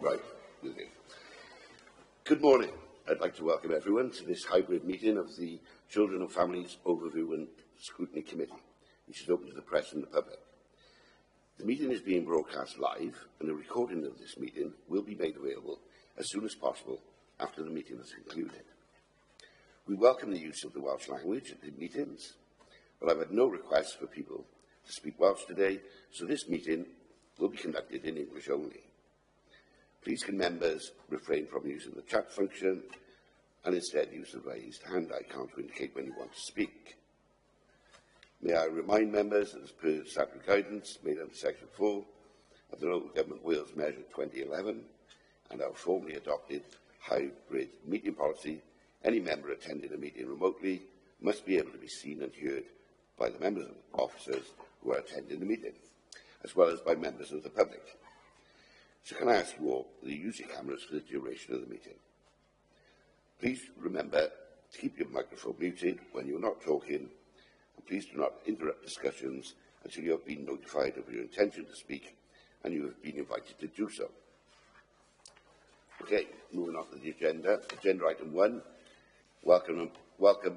Right. Good morning. I'd like to welcome everyone to this hybrid meeting of the Children and Families Overview and Scrutiny Committee, which is open to the press and the public. The meeting is being broadcast live, and a recording of this meeting will be made available as soon as possible after the meeting is concluded. We welcome the use of the Welsh language at the meetings, but I've had no requests for people to speak Welsh today, so this meeting will be conducted in English only. Please can members refrain from using the chat function and instead use the raised hand icon to indicate when you want to speak. May I remind members that as per statutory guidance made under Section 4 of the Local Government Wales Measure 2011 and our formally adopted hybrid meeting policy, any member attending a meeting remotely must be able to be seen and heard by the members and officers who are attending the meeting, as well as by members of the public. So can I ask you all to use your cameras for the duration of the meeting? Please remember to keep your microphone muted when you're not talking, and please do not interrupt discussions until you have been notified of your intention to speak and you have been invited to do so. Okay, moving on to the agenda. Agenda item 1, welcome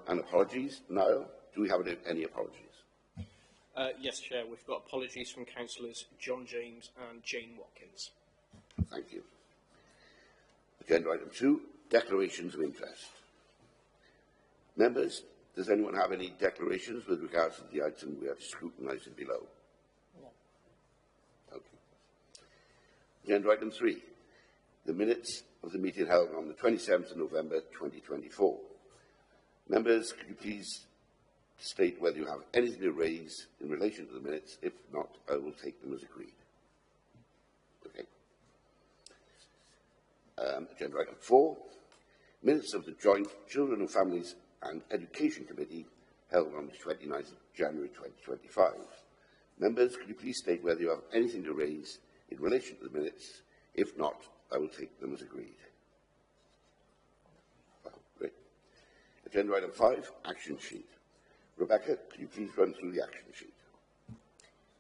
and apologies. Niall, do we have any apologies? Yes, Chair. We've got apologies from Councillors John James and Jane Watkins. Thank you. Agenda item 2, declarations of interest. Members, does anyone have any declarations with regards to the item we are scrutinising below? No. Okay. Agenda item 3, the minutes of the meeting held on the 27th of November 2024. Members, could you please state whether you have anything to raise in relation to the minutes? If not, I will take them as agreed. Okay. Agenda item 4, minutes of the joint Children and Families and Education Committee held on the 29th of January 2025. Members, could you please state whether you have anything to raise in relation to the minutes? If not, I will take them as agreed. Great. Agenda item 5, action sheet. Rebecca, could you please run through the action sheet?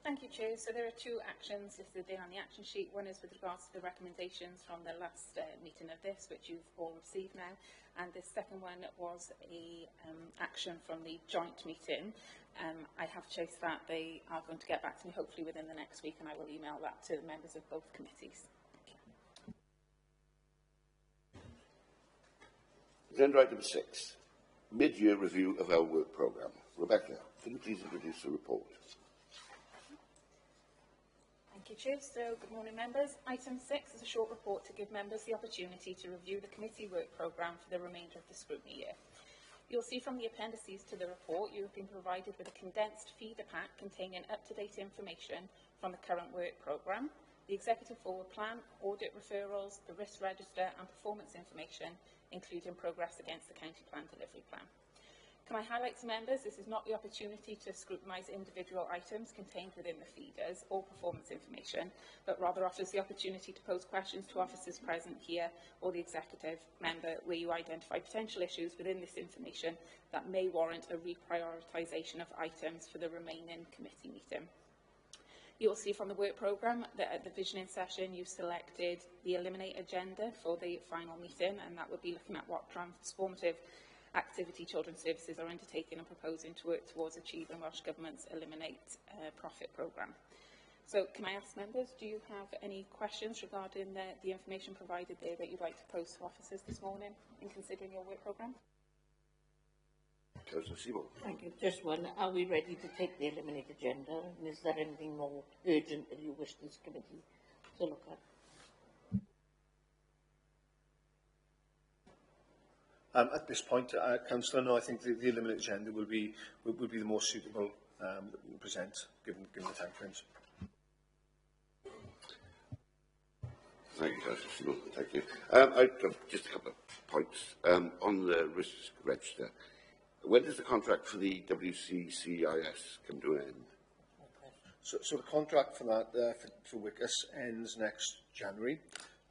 Thank you, Chair. So there are 2 actions listed there on the action sheet. One is with regards to the recommendations from the last meeting of this, which you've all received now. And the second one was a action from the joint meeting. I have chased that. They are going to get back to me hopefully within the next week, and I will email that to the members of both committees. Agenda item 6, mid-year review of our work programme. Rebecca, can you please introduce the report? Thank you, Chair. So, good morning, members. Item 6 is a short report to give members the opportunity to review the committee work programme for the remainder of the scrutiny year. You'll see from the appendices to the report you have been provided with a condensed feeder pack containing up-to-date information from the current work programme, the Executive Forward Plan, audit referrals, the risk register and performance information, including progress against the County Plan Delivery Plan. Can I highlight to members, this is not the opportunity to scrutinise individual items contained within the feeders or performance information, but rather offers the opportunity to pose questions to officers present here or the executive member where you identify potential issues within this information that may warrant a reprioritisation of items for the remaining committee meeting. You'll see from the work programme that at the visioning session you've selected the Eliminate agenda for the final meeting, and that would be looking at what transformative activity Children's Services are undertaking and proposing to work towards achieving Welsh Government's Eliminate profit programme. So can I ask members, do you have any questions regarding the information provided there that you'd like to pose to officers this morning in considering your work programme? Thank you. Just one. Are we ready to take the Eliminate agenda? And is there anything more urgent that you wish this committee to look at? At this point, Councillor, no, I think the Eliminate agenda will be the most suitable that we will present, given the timeframes. Thank you, Councillor. Thank you. I have just a couple of points on the risk register. When does the contract for the WCCIS come to an end? So the contract for that for WCIS ends next January.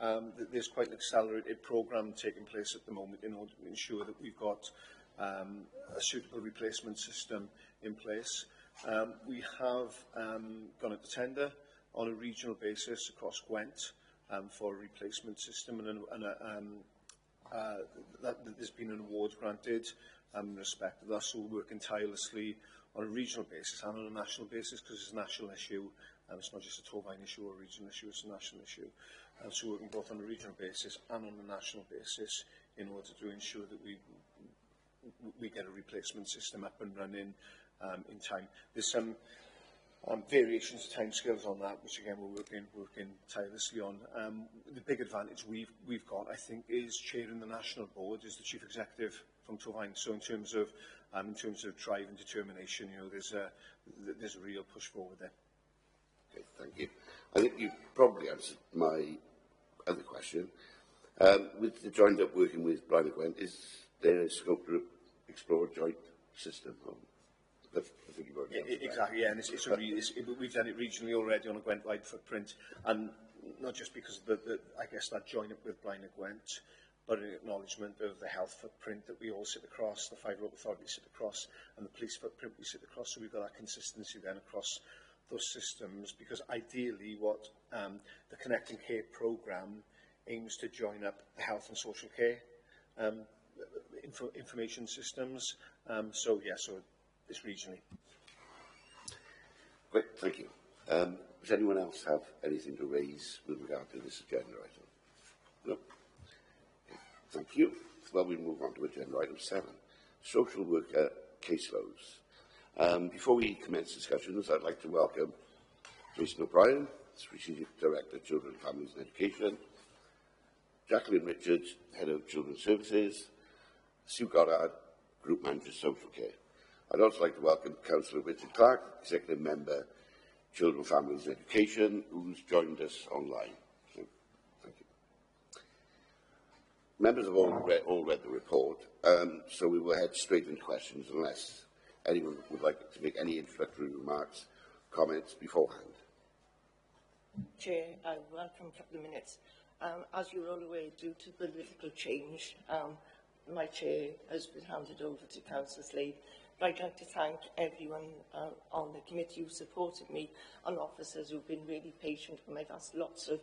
There's quite an accelerated programme taking place at the moment in order to ensure that we've got a suitable replacement system in place. We have gone into tender on a regional basis across Gwent for a replacement system, there's been an award granted in respect of that, so we're working tirelessly on a regional basis and on a national basis, because it's a national issue. It's not just a Torfaen issue or a regional issue, it's a national issue. So working both on a regional basis and on a national basis in order to ensure that we get a replacement system up and running in time. There's some variations of timescales on that, which again we're working tirelessly on. The big advantage we've got, I think, is chairing the national board, is the chief executive from Torfaen. So in terms of drive and determination, you know, there's a real push forward there. Okay, thank you. I think you probably answered my other question. With the joined up working with Blaen y Gwent, is there a scope to explore a joint system? I think you've already exactly, yeah, and we've done it regionally already on a Gwent-wide footprint, and not just because of I guess that join up with Blaen y Gwent, but an acknowledgement of the health footprint that we all sit across, the 5 local authorities sit across, and the police footprint we sit across, so we've got that consistency then across those systems, because ideally what the Connecting Care programme aims to join up the health and social care information systems. So it's regionally. Great, thank you. Does anyone else have anything to raise with regard to this agenda item? No? Okay, thank you. Well, we move on to agenda item 7, social worker caseloads. Before we commence discussions, I'd like to welcome Jason O'Brien, Strategic Director, Children, Families and Education, Jacqueline Richards, Head of Children's Services, Sue Goddard, Group Manager, Social Care. I'd also like to welcome Councillor Richard Clark, Executive Member, Children, Families and Education, who's joined us online. So, thank you. Members have all read the report, so we will head straight into questions unless anyone would like to make any introductory remarks, comments beforehand. Chair, I welcome the minutes. As you're all aware, due to political change, my chair has been handed over to Councillor Slade. But I'd like to thank everyone on the committee who supported me, and officers who've been really patient when I've asked lots of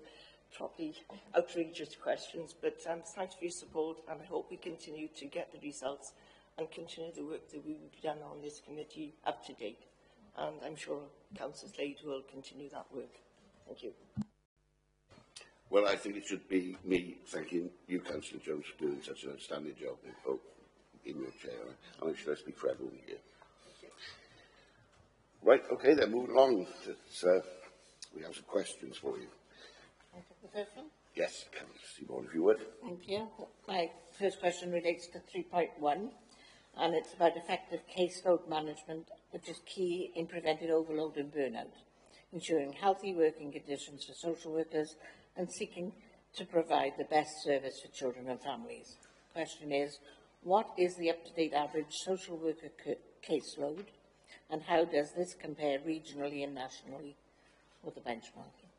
properly outrageous questions. But thanks for your support, and I hope we continue to get the results and continue the work that we've done on this committee up to date. And I'm sure Councillor Slade will continue that work. Thank you. Well, I think it should be me thanking you, Councillor Jones, for doing such an outstanding job in your chair. And I'm sure I speak for everyone here. Right, okay, then moving along. We have some questions for you. The first one? Yes, Councillor Seaborn, if you would. Thank you. My first question relates to 3.1, and it's about effective caseload management, which is key in preventing overload and burnout, ensuring healthy working conditions for social workers and seeking to provide the best service for children and families. The question is, what is the up-to-date average social worker caseload, and how does this compare regionally and nationally with the benchmarking?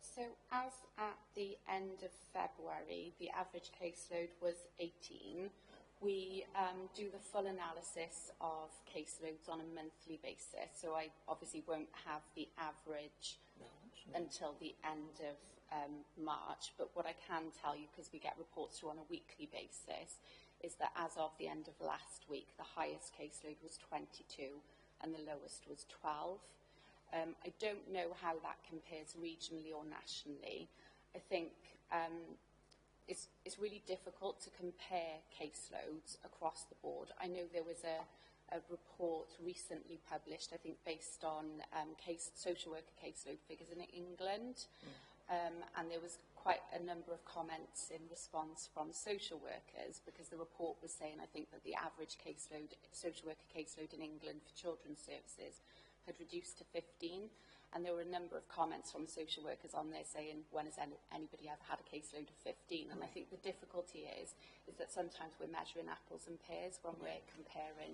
So as at the end of February, the average caseload was 18. We do the full analysis of caseloads on a monthly basis, so I obviously won't have the average until the end of March, but what I can tell you, because we get reports through on a weekly basis, is that as of the end of last week, the highest caseload was 22 and the lowest was 12. I don't know how that compares regionally or nationally. I think it's really difficult to compare caseloads across the board. I know there was a report recently published, I think based on social worker caseload figures in England, and there was quite a number of comments in response from social workers, because the report was saying, I think, that the average caseload, social worker caseload in England for children's services had reduced to 15. And there were a number of comments from social workers on there saying, when has anybody ever had a caseload of 15? And I think the difficulty is that sometimes we're measuring apples and pears when we're comparing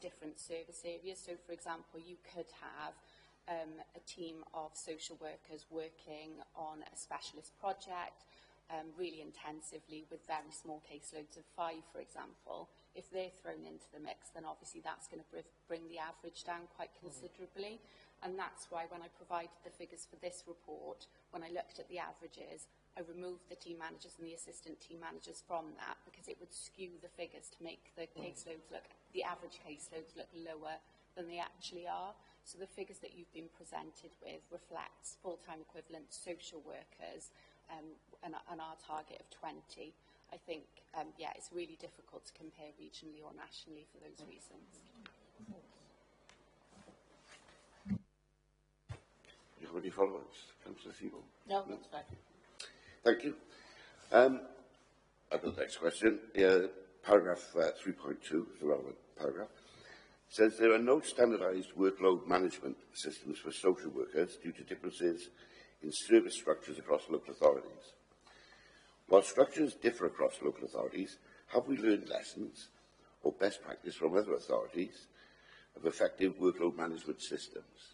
different service areas. So, for example, you could have a team of social workers working on a specialist project really intensively with very small caseloads of 5, for example. if they're thrown into the mix, then obviously that's going to bring the average down quite considerably. And that's why when I provided the figures for this report, when I looked at the averages, I removed the team managers and the assistant team managers from that, because it would skew the figures to make the caseloads look, the average caseloads look lower than they actually are. So the figures that you've been presented with reflects full-time equivalent social workers and our target of 20. I think, yeah, it's really difficult to compare regionally or nationally for those reasons. You have any follow-ups, Councillor Seaborn? No, that's fine. Thank you. The next question, paragraph 3.2 is the relevant paragraph. Says there are no standardised workload management systems for social workers due to differences in service structures across local authorities. While structures differ across local authorities, have we learned lessons or best practice from other authorities of effective workload management systems?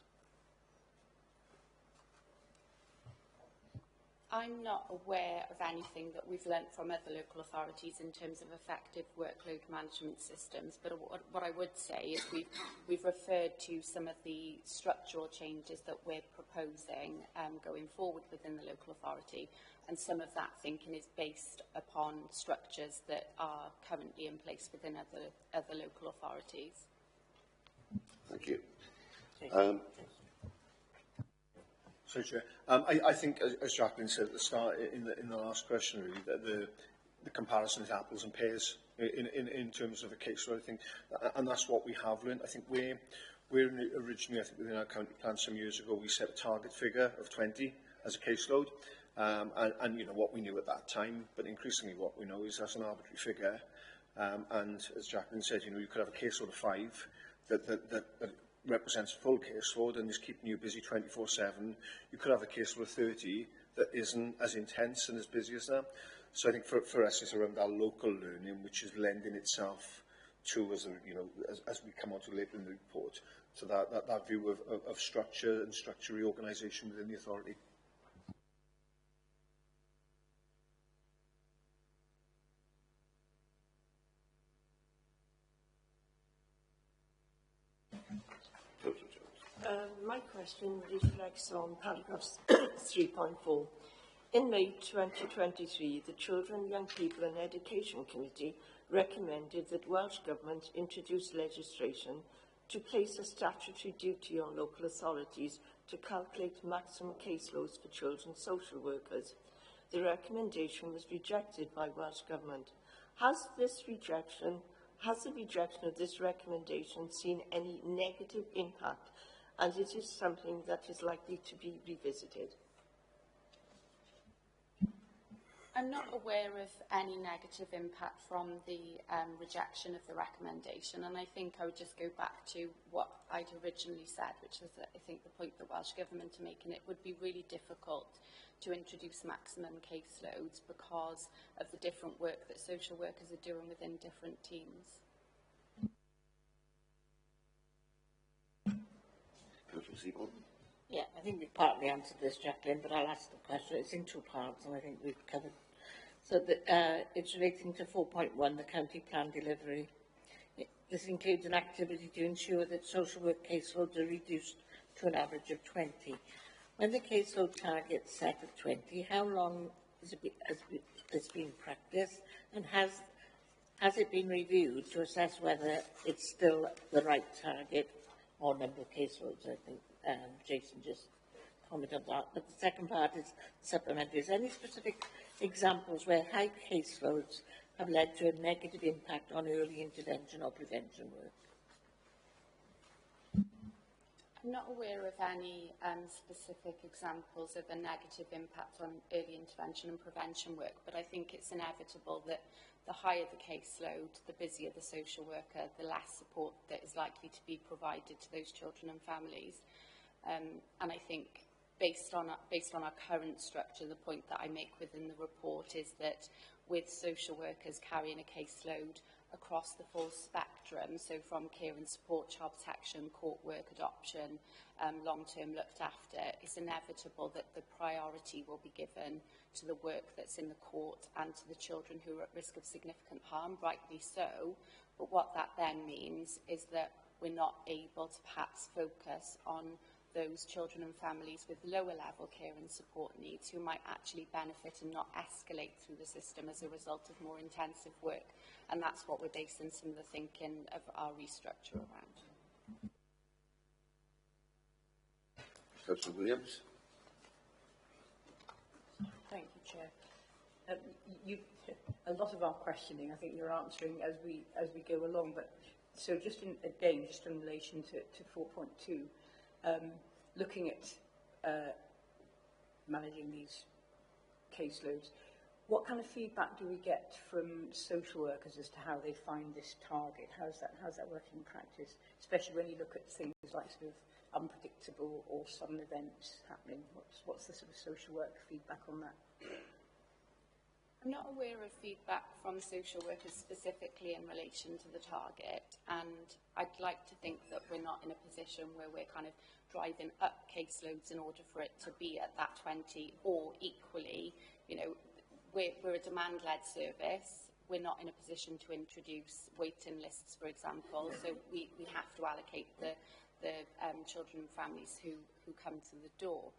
I'm not aware of anything that we've learnt from other local authorities in terms of effective workload management systems, but what I would say is we've referred to some of the structural changes that we're proposing going forward within the local authority, and some of that thinking is based upon structures that are currently in place within other local authorities. Thank you. So, Chair, I think, as Jacqueline said at the start, in the last question, really, that the comparison is apples and pears in terms of a caseload, I think, and that's what we have learned. I think we're originally, I think within our county plan some years ago, we set a target figure of 20 as a caseload, and you know what we knew at that time, but increasingly what we know is that's an arbitrary figure, and as Jacqueline said, you know, you could have a caseload of 5 that represents a full caseload and is keeping you busy 24/7. You could have a caseload of 30 that isn't as intense and as busy as that. So I think for us it's around our local learning, which is lending itself to, as we come on to later in the report, to that view of structure and structure reorganisation within the authority. My question reflects on paragraph 3.4. In May 2023, the Children, Young People and Education Committee recommended that Welsh Government introduce legislation to place a statutory duty on local authorities to calculate maximum caseloads for children's social workers. The recommendation was rejected by Welsh Government. Has the rejection of this recommendation seen any negative impact, and it is something that is likely to be revisited? I'm not aware of any negative impact from the rejection of the recommendation, and I think I would just go back to what I'd originally said, which is that I think the point that Welsh Government are making, it would be really difficult to introduce maximum caseloads because of the different work that social workers are doing within different teams. Yeah, I think we've partly answered this, Jacqueline, but I'll ask the question. It's in 2 parts, and I think we've covered. So it's relating to 4.1, the county plan delivery. This includes an activity to ensure that social work caseloads are reduced to an average of 20. When the caseload target is set at 20, how long has this been practiced, and has it been reviewed to assess whether it's still the right target or number of caseloads? I think Jason just commented on that. But the second part is supplementary. Is there any specific examples where high caseloads have led to a negative impact on early intervention or prevention work? I'm not aware of any specific examples of a negative impact on early intervention and prevention work, but I think it's inevitable that the higher the caseload, the busier the social worker, the less support that is likely to be provided to those children and families. And I think based on our current structure, the point that I make within the report is that with social workers carrying a caseload across the full spectrum, so from care and support, child protection, court work, adoption, long-term looked after, it's inevitable that the priority will be given to the work that's in the court and to the children who are at risk of significant harm, rightly so. But what that then means is that we're not able to perhaps focus on those children and families with lower level care and support needs who might actually benefit and not escalate through the system as a result of more intensive work. And that's what we're basing some of the thinking of our restructure around. Councillor Williams. Thank you, Chair. A lot of our questioning, I think you're answering as we go along. But so just in relation to 4.2, looking at managing these caseloads, what kind of feedback do we get from social workers as to how they find this target? How's that working in practice? Especially when you look at things like sort of unpredictable or sudden events happening. What's the sort of social work feedback on that? I'm not aware of feedback from social workers specifically in relation to the target, and I'd like to think that we're not in a position where we're kind of driving up caseloads in order for it to be at that 20, or equally, you know, we're a demand-led service. We're not in a position to introduce waiting lists, for example, so we have to allocate the children and families who come to the door.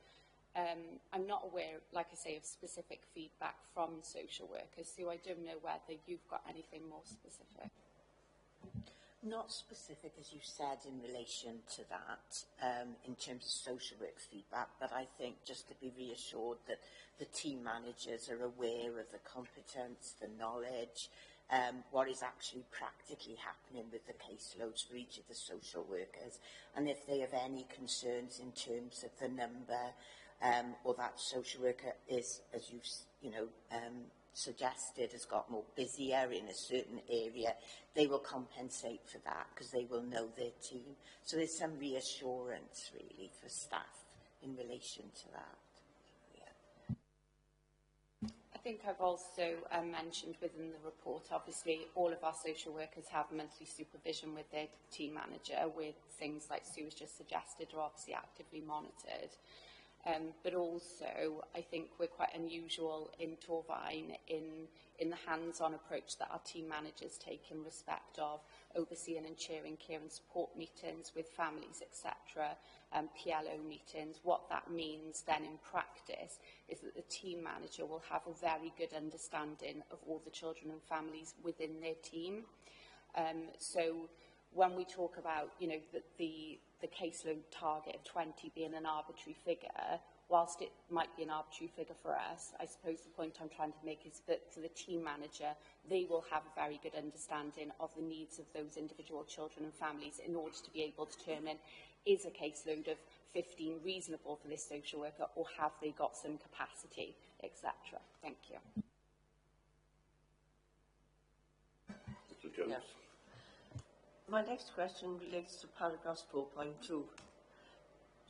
I'm not aware, like I say, of specific feedback from social workers, so I don't know whether you've got anything more specific. Not specific, as you said, in relation to that, in terms of social work feedback, but I think just to be reassured that the team managers are aware of the competence, the knowledge, what is actually practically happening with the caseloads for each of the social workers, and if they have any concerns in terms of the number, or that social worker is, as you've suggested, has got more busier in a certain area, they will compensate for that because they will know their team. So there's some reassurance really for staff in relation to that. I think I've also mentioned within the report, obviously, all of our social workers have monthly supervision with their team manager, with things like Sue has just suggested are obviously actively monitored. But also, I think we're quite unusual in Torfaen in the hands-on approach that our team managers take in respect of overseeing and chairing care and support meetings with families, etc., PLO meetings. What that means then in practice is that the team manager will have a very good understanding of all the children and families within their team. So when we talk about, you know, the caseload target of 20 being an arbitrary figure, whilst it might be an arbitrary figure for us, I suppose the point I'm trying to make is that for the team manager, they will have a very good understanding of the needs of those individual children and families in order to be able to determine, is a caseload of 15 reasonable for this social worker, or have they got some capacity, etc. Thank you. Mr. Jones. Yeah. My next question relates to paragraph 4.2.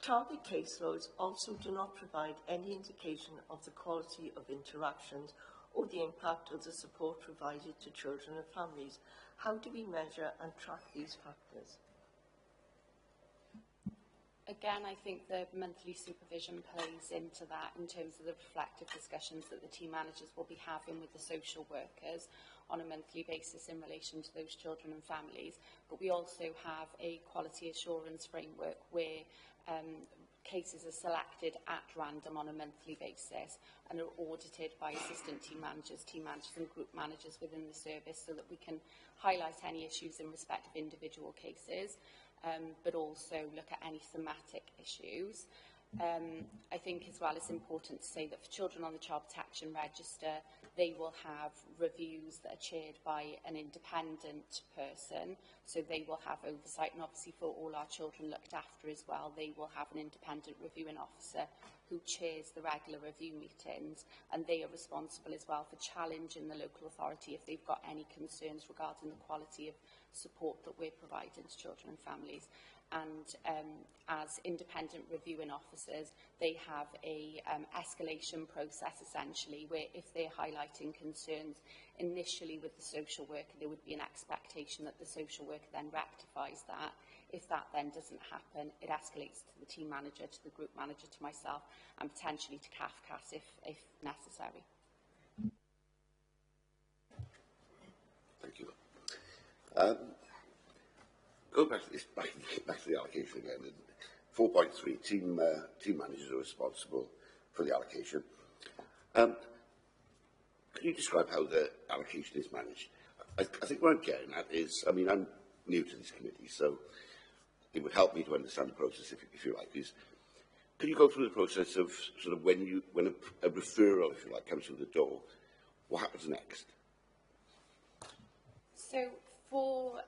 Target caseloads also do not provide any indication of the quality of interactions or the impact of the support provided to children and families. How do we measure and track these factors? Again, I think the monthly supervision plays into that in terms of the reflective discussions that the team managers will be having with the social workers on a monthly basis in relation to those children and families. But we also have a quality assurance framework where cases are selected at random on a monthly basis and are audited by assistant team managers and group managers within the service, so that we can highlight any issues in respect of individual cases, but also look at any thematic issues. I think as well it's important to say that for children on the Child Protection Register, they will have reviews that are chaired by an independent person, so they will have oversight, and obviously for all our children looked after as well, they will have an independent reviewing officer who chairs the regular review meetings, and they are responsible as well for challenging the local authority if they've got any concerns regarding the quality of support that we're providing to children and families. and as independent reviewing officers, they have a escalation process essentially, where if they're highlighting concerns initially with the social worker, there would be an expectation that the social worker then rectifies that. If that then doesn't happen, it escalates to the team manager, to the group manager, to myself, and potentially to CAFCAS if necessary. Thank you. Go back to this, back to the allocation again. 4.3, team managers are responsible for the allocation. Can you describe how the allocation is managed? I think what I'm getting at is, I mean, I'm new to this committee, so it would help me to understand the process, if you like. Could you go through the process of sort of when a referral, if you like, comes through the door, what happens next? So, for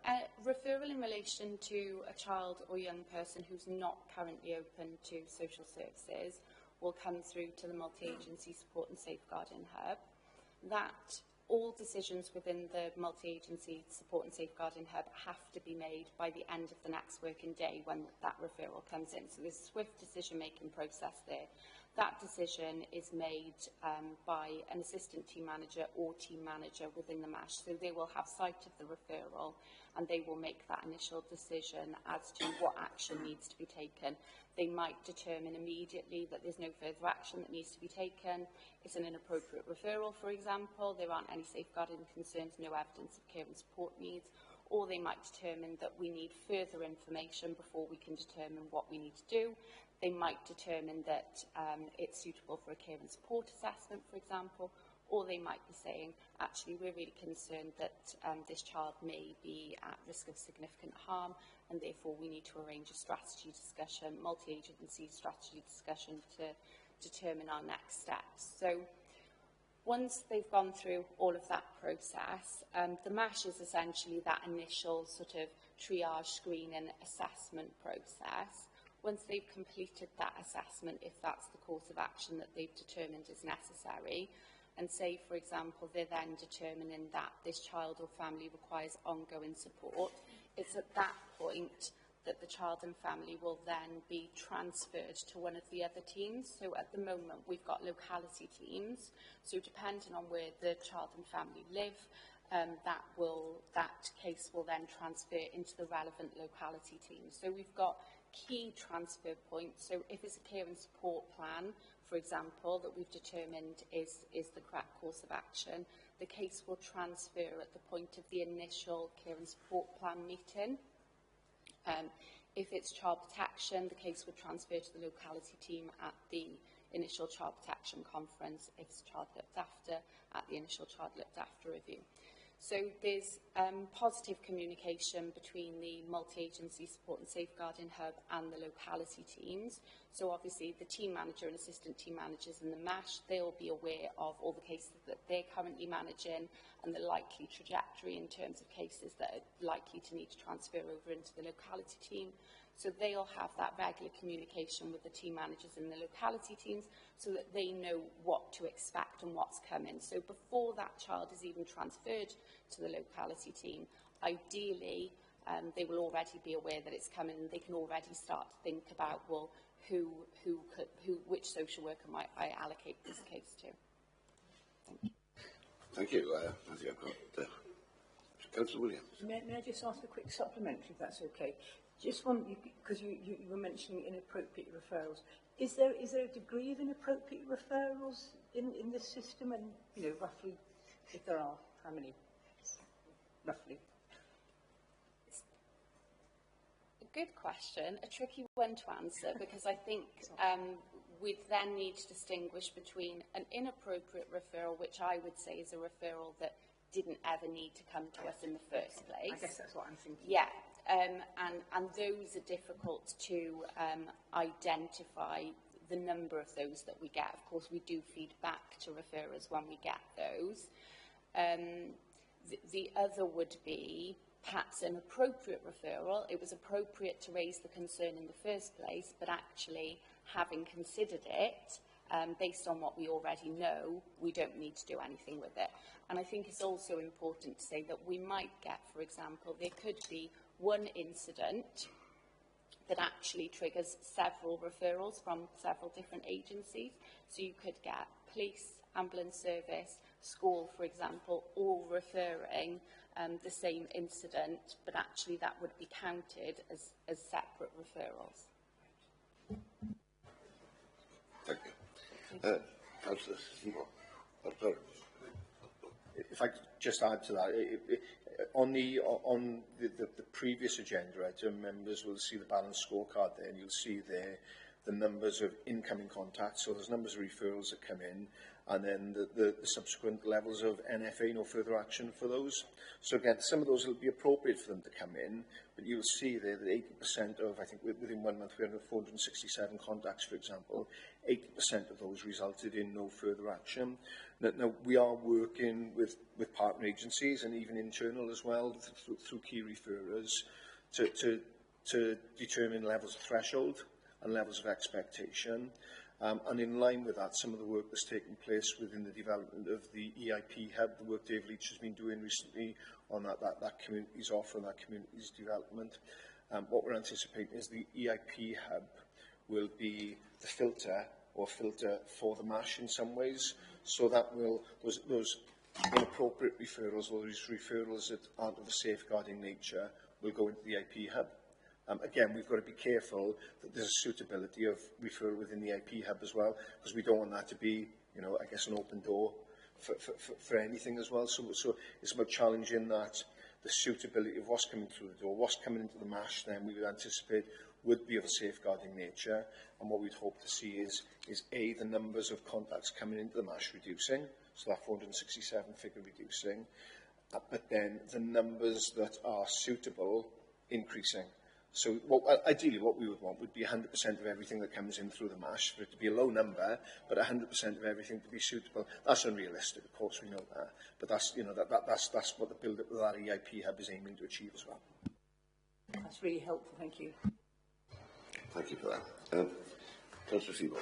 referral in relation to a child or young person who's not currently open to social services will come through to the Multi-Agency Support and Safeguarding Hub. That all decisions within the Multi-Agency Support and Safeguarding Hub have to be made by the end of the next working day when that referral comes in. So there's a swift decision-making process there. That decision is made by an assistant team manager or team manager within the MASH. So they will have sight of the referral and they will make that initial decision as to what action needs to be taken. They might determine immediately that there's no further action that needs to be taken. It's an inappropriate referral, for example. There aren't any safeguarding concerns, no evidence of care and support needs. Or they might determine that we need further information before we can determine what we need to do. They might determine that it's suitable for a care and support assessment, for example, or they might be saying, actually, we're really concerned that this child may be at risk of significant harm, and therefore we need to arrange a strategy discussion, multi-agency strategy discussion to determine our next steps. So once they've gone through all of that process, the MASH is essentially that initial sort of triage, screen and assessment process. Once they've completed that assessment, if that's the course of action that they've determined is necessary, and say, for example, they're then determining that this child or family requires ongoing support, it's at that point that the child and family will then be transferred to one of the other teams. So at the moment, we've got locality teams. So depending on where the child and family live, that case will then transfer into the relevant locality team. So we've got key transfer points. So if it's a care and support plan, for example, that we've determined is the correct course of action, the case will transfer at the point of the initial care and support plan meeting. If it's child protection, the case would transfer to the locality team at the initial child protection conference. If it's child looked after, at the initial child looked after review. So there's positive communication between the Multi-Agency Support and Safeguarding Hub and the locality teams. So obviously the team manager and assistant team managers in the MASH, they'll be aware of all the cases that they're currently managing and the likely trajectory in terms of cases that are likely to need to transfer over into the locality team. So they'll have that regular communication with the team managers in the locality teams so that they know what to expect and what's coming. So before that child is even transferred to the locality team, ideally they will already be aware that it's coming and they can already start to think about, well, which social worker might I allocate this case to. Thank you. I think I've got Councillor Williams. May I just ask a quick supplementary, if that's okay? Just one, because you were mentioning inappropriate referrals. Is there a degree of inappropriate referrals in this system? And, you know, roughly, if there are, how many? Roughly. A good question, a tricky one to answer, because I think we'd then need to distinguish between an inappropriate referral, which I would say is a referral that didn't ever need to come to us in the first place. I guess that's what I'm thinking. Yeah. And those are difficult to identify the number of those that we get. Of course, we do feed back to referrers when we get those. The other would be perhaps an appropriate referral. It was appropriate to raise the concern in the first place, but actually, having considered it, based on what we already know, we don't need to do anything with it. And I think it's also important to say that we might get, for example, there could be one incident that actually triggers several referrals from several different agencies. So you could get police, ambulance service, school, for example, all referring the same incident, but actually that would be counted as separate referrals. Thank you. Councillor Seymour. Sorry. If I could just add to that, on the previous agenda item, members will see the balanced scorecard there, and you'll see there the numbers of incoming contacts. So there's numbers of referrals that come in, and then the subsequent levels of NFA, no further action for those. So again, some of those will be appropriate for them to come in, but you'll see there that 80% of, I think within 1 month, we had 467 contacts, for example, 80% of those resulted in no further action. Now we are working with partner agencies and even internal as well, through key referrers, to determine levels of threshold and levels of expectation. And in line with that, some of the work that's taken place within the development of the EIP Hub, the work Dave Leach has been doing recently on that community's offer and that community's development. What we're anticipating is the EIP Hub will be the filter for the MASH in some ways, so that will, those inappropriate referrals, or those referrals that aren't of a safeguarding nature, will go into the EIP Hub. Again, we've got to be careful that there's a suitability of referral within the IP Hub as well, because we don't want that to be, you know, I guess, an open door for anything as well. So it's about challenging that, the suitability of what's coming through the door, what's coming into the MASH, then we would anticipate would be of a safeguarding nature. And what we'd hope to see is A, the numbers of contacts coming into the MASH reducing, so that 467 figure reducing, but then the numbers that are suitable increasing. So ideally what we would want would be 100% of everything that comes in through the MASH, for it to be a low number, but 100% of everything to be suitable. That's unrealistic, of course, we know that. But that's, you know, that's what the build-up of that EIP Hub is aiming to achieve as well. That's really helpful, thank you. Thank you for that. Councillor Seymour.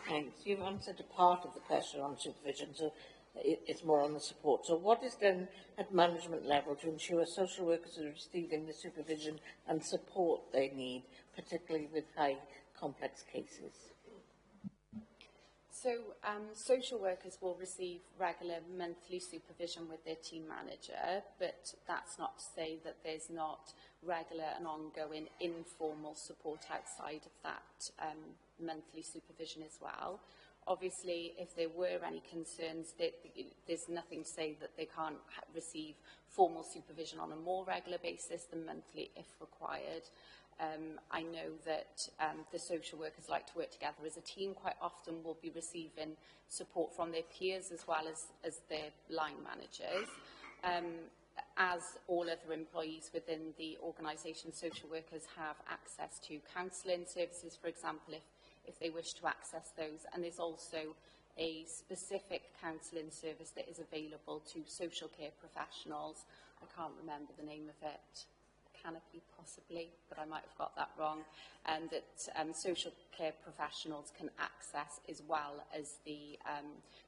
Thanks. You've answered a part of the question on supervision, so it's more on the support. So what is done at management level to ensure social workers are receiving the supervision and support they need, particularly with high complex cases? So social workers will receive regular monthly supervision with their team manager, but that's not to say that there's not regular and ongoing informal support outside of that monthly supervision as well. Obviously, if there were any concerns, there's nothing to say that they can't receive formal supervision on a more regular basis than monthly if required. I know that the social workers like to work together as a team. Quite often will be receiving support from their peers as well as their line managers. As all other employees within the organisation, social workers have access to counselling services, for example, if they wish to access those. And there's also a specific counselling service that is available to social care professionals. I can't remember the name of it. Canopy, possibly, but I might have got that wrong, and that social care professionals can access as well as the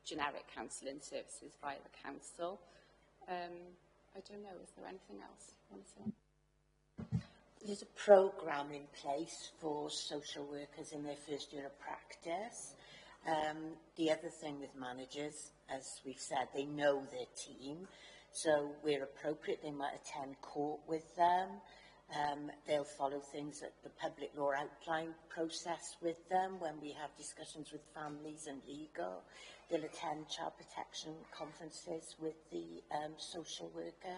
generic counselling services via the council. I don't know, is there anything else you want to say? There's a programme in place for social workers in their first year of practice. The other thing with managers, as we've said, they know their team. So where appropriate, they might attend court with them. They'll follow things that the public law outline process with them when we have discussions with families and legal. They'll attend child protection conferences with the social worker.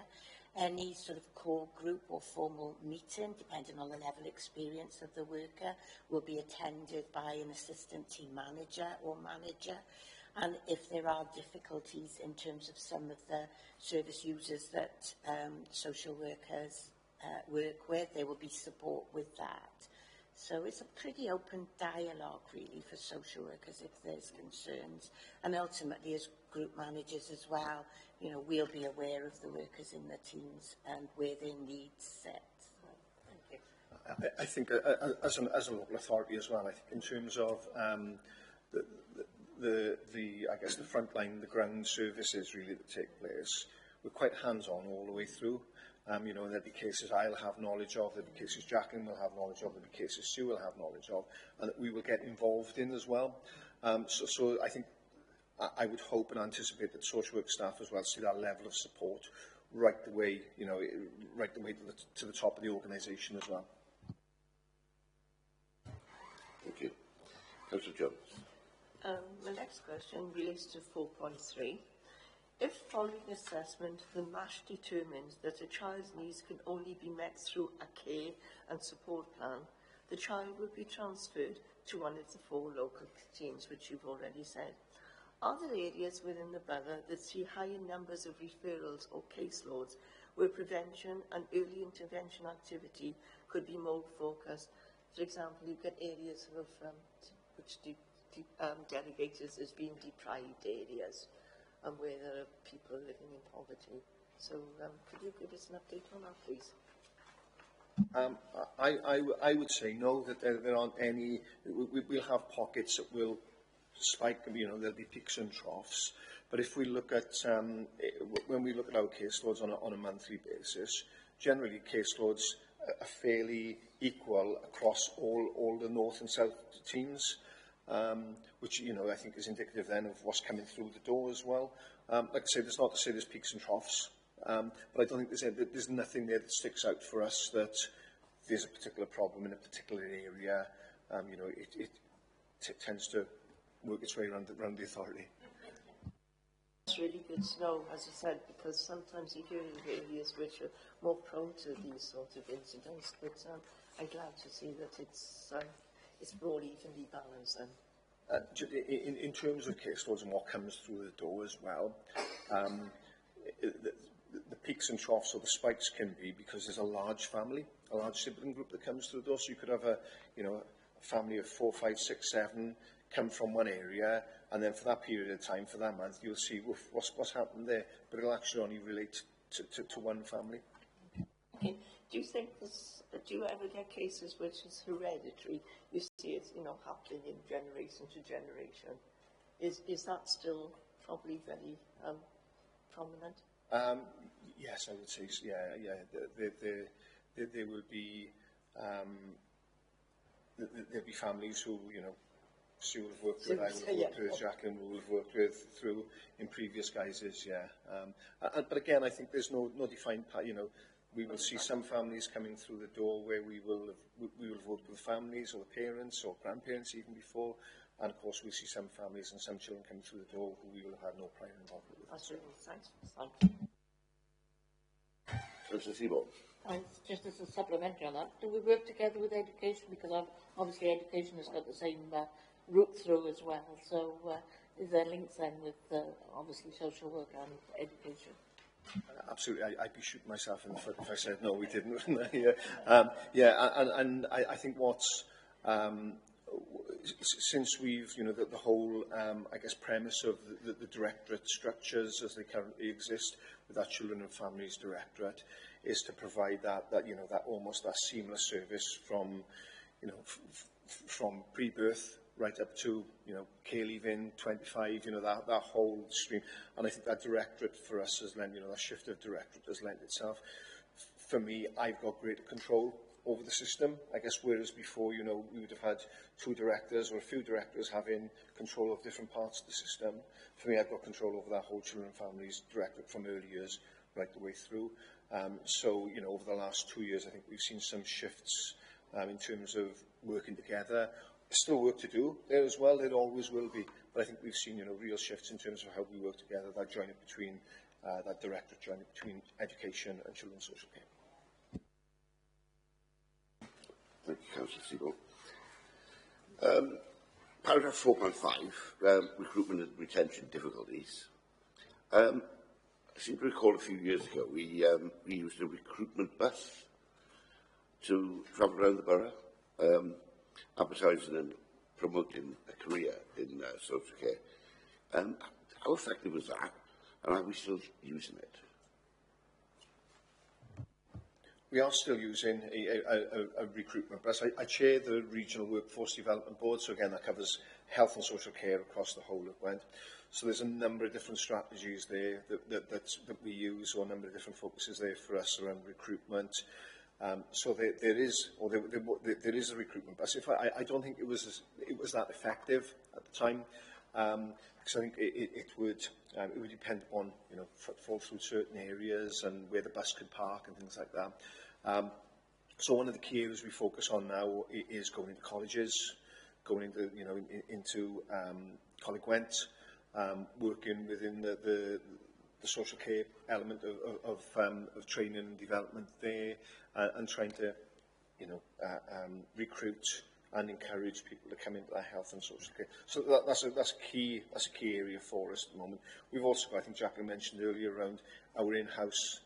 Any sort of core group or formal meeting, depending on the level of experience of the worker, will be attended by an assistant team manager or manager. And if there are difficulties in terms of some of the service users that social workers work with, there will be support with that. So it's a pretty open dialogue, really, for social workers if there's concerns. And ultimately, as group managers as well, you know, we'll be aware of the workers in the teams and where their needs sit. So, thank you. I think as a local authority as well, I think in terms of I guess the frontline, the ground services really that take place, we're quite hands-on all the way through. You know, and there'll be cases I'll have knowledge of, there'll be cases Jacqueline will have knowledge of, there'll be cases Sue will have knowledge of, and that we will get involved in as well. So I think I would hope and anticipate that social work staff as well see that level of support right the way, you know, right the way to the top of the organisation as well. Thank you. Councillor Jones. The next question relates to 4.3. If following assessment, the MASH determines that a child's needs can only be met through a care and support plan, the child will be transferred to one of the 4 local teams, which you've already said. Are there areas within the borough that see higher numbers of referrals or caseloads where prevention and early intervention activity could be more focused? For example, you get areas of which delegated as being deprived areas, and where there are people living in poverty. So could you give us an update on that, please? I would say no, that there aren't any. We'll have pockets that will spike, you know, there'll be peaks and troughs. But if we look at, when we look at our caseloads on a monthly basis, generally caseloads are fairly equal across all the north and south teams. Which, you know, I think is indicative then of what's coming through the door as well. Like I say, there's not to say there's peaks and troughs, but I don't think there's nothing there that sticks out for us that there's a particular problem in a particular area. You know, it tends to work its way around the authority. It's really good to know, as I said, because sometimes you hear of areas which are more prone to these sort of incidents, but I'm glad to see that it's broad, evenly balanced. In terms of caseloads and what comes through the door as well, the peaks and troughs or the spikes can be because there's a large family, a large sibling group that comes through the door. So you could have a family of 4, 5, 6, 7 come from one area, and then for that period of time, for that month, you'll see what's happened there, but it'll actually only relate to one family. Okay. Do you think this? Do you ever get cases which is hereditary? You see it, you know, happening in generation to generation. Is that still probably very prominent? Yes, I would say so. Yeah. There will be there'll be families who, you know, Sue will have worked with, I will have worked with, Jacqueline will have worked with through in previous guises. Yeah. But again, I think there's no defined, you know. We will see some families coming through the door where we will have worked with families or the parents or grandparents even before, and of course we'll see some families and some children coming through the door who we will have had no prior involvement with. That's really thanks. Thank you. Mr. Seaborn. Just as a supplementary on that, do we work together with education? Because obviously education has got the same route through as well. So is there links then with obviously social work and education? Absolutely, I'd be shooting myself in the foot if I said no, we didn't. And I think what's since we've, you know, the whole I guess premise of the directorate structures as they currently exist with that Children and Families Directorate is to provide that you know, that almost that seamless service from, you know, from pre-birth right up to, you know, care leaving, 25, you know, that whole stream. And I think that directorate for us has lent, you know, that shift of directorate has lent itself. For me, I've got greater control over the system. I guess whereas before, you know, we would have had 2 directors or a few directors having control of different parts of the system. For me, I've got control over that whole Children and Families Directorate from early years right the way through. So, you know, over the last 2 years, I think we've seen some shifts in terms of working together. Still work to do there as well, there always will be, but I think we've seen, you know, real shifts in terms of how we work together, that joining between, that directorate joining between education and children's social care. Thank you, Councillor Seaborn. Paragraph 4.5, recruitment and retention difficulties. I seem to recall a few years ago we used a recruitment bus to travel around the borough, advertising and promoting a career in social care. How effective was that, and are we still using it? we are still using a recruitment bus. I chair the Regional Workforce Development Board, so again that covers health and social care across the whole of Gwent. So there's a number of different strategies there that we use, or a number of different focuses there for us around recruitment. So there is a recruitment bus. I don't think it was that effective at the time, because I think it would depend upon, you know, footfall through certain areas and where the bus could park and things like that. So one of the key areas we focus on now is going into colleges, going into, you know, into Coleg Gwent, working within the social care element of training and development there, and trying to, you know, recruit and encourage people to come into that health and social care. So that's a key area for us at the moment. We've also got, I think Jacqueline mentioned earlier, around our in-house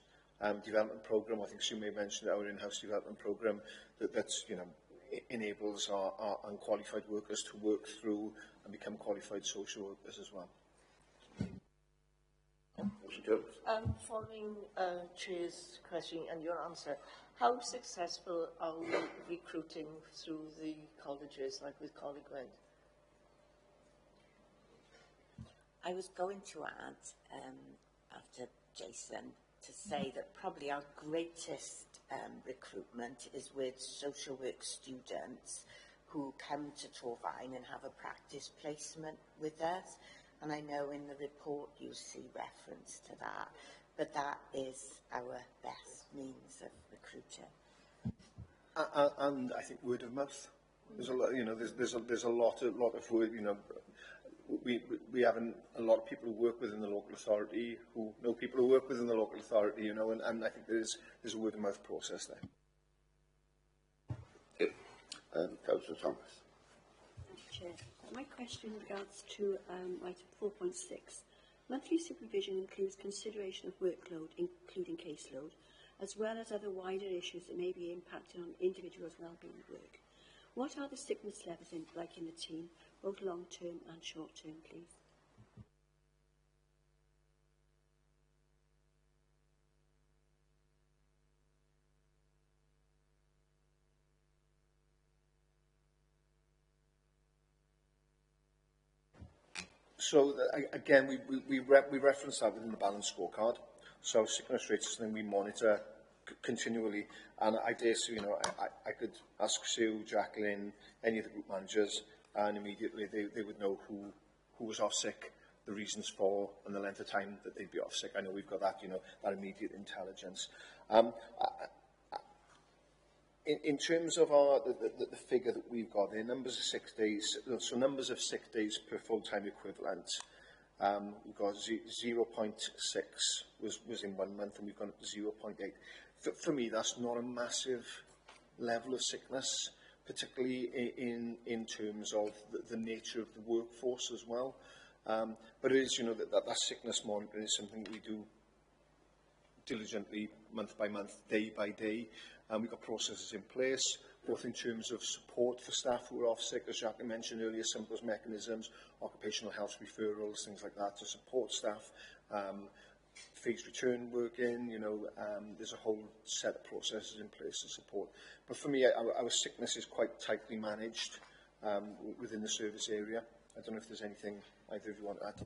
development programme. I think Sue may have mentioned our in-house development programme that's, you know, enables our unqualified workers to work through and become qualified social workers as well. Following Chair's question and your answer, how successful are we recruiting through the colleges, like with Coleg Gwent? I was going to add, after Jason, to say that probably our greatest recruitment is with social work students who come to Torfaen and have a practice placement with us. And I know in the report you see reference to that, but that is our best means of recruiting. And I think word of mouth. There's a lot, you know, there's a lot of word, you know. We have a lot of people who work within the local authority who know people who work within the local authority, you know, and I think there's a word of mouth process there. Councillor Thomas. Thank you, Chair. My question regards to item 4.6. Monthly supervision includes consideration of workload, including caseload, as well as other wider issues that may be impacting on individuals' well-being at work. What are the sickness levels like in the team, both long-term and short-term, please? So again, we reference that within the balanced scorecard. So sickness rates is something we monitor continually, and I dare say, you know, I could ask Sue, Jacqueline, any of the group managers, and immediately they would know who was off sick, the reasons for, and the length of time that they'd be off sick. I know we've got that, you know, that immediate intelligence. In terms of the figure that we've got, the numbers of 6 days, so numbers of sick days per full-time equivalent, we've got 0.6 was in 1 month, and we've gone up to 0.8. For me, that's not a massive level of sickness, particularly in terms of the nature of the workforce as well. But it is, you know, that sickness monitoring is something that we do diligently, month by month, day by day. We've got processes in place, both in terms of support for staff who are off sick, as Jacqueline mentioned earlier, some of those mechanisms, occupational health referrals, things like that, to support staff. Phased return working, you know, there's a whole set of processes in place to support. But for me, our sickness is quite tightly managed within the service area. I don't know if there's anything either of you want to add.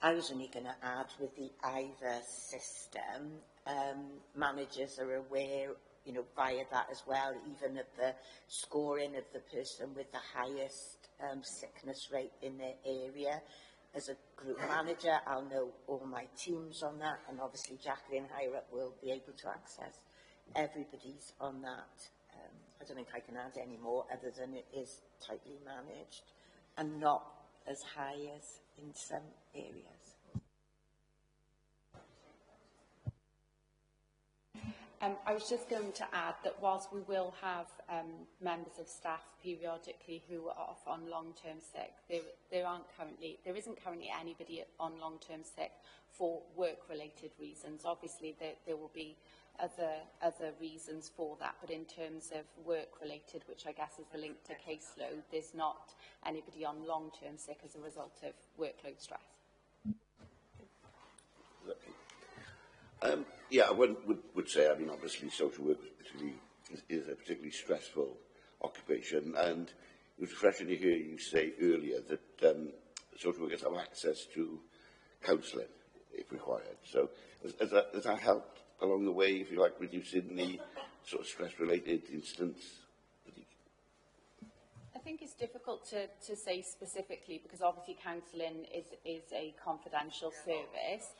I was only going to add, with the IVA system, managers are aware, you know, via that as well, even of the scoring of the person with the highest sickness rate in their area. As a group manager, I'll know all my teams on that, and obviously Jacqueline higher up will be able to access everybody's on that. I don't think I can add any more other than it is tightly managed and not as high as in some areas. I was just going to add that whilst we will have members of staff periodically who are off on long-term sick, there isn't currently anybody on long-term sick for work-related reasons. Obviously, there will be other reasons for that, but in terms of work-related, which I guess is the link to caseload, there's not anybody on long-term sick as a result of workload stress. Yeah, one would say, I mean, obviously social work is a particularly stressful occupation, and it was refreshing to hear you say earlier that social workers have access to counselling if required. So has that helped along the way, if you like, reducing the sort of stress-related incidents? I think it's difficult to say specifically because obviously counselling is a confidential service,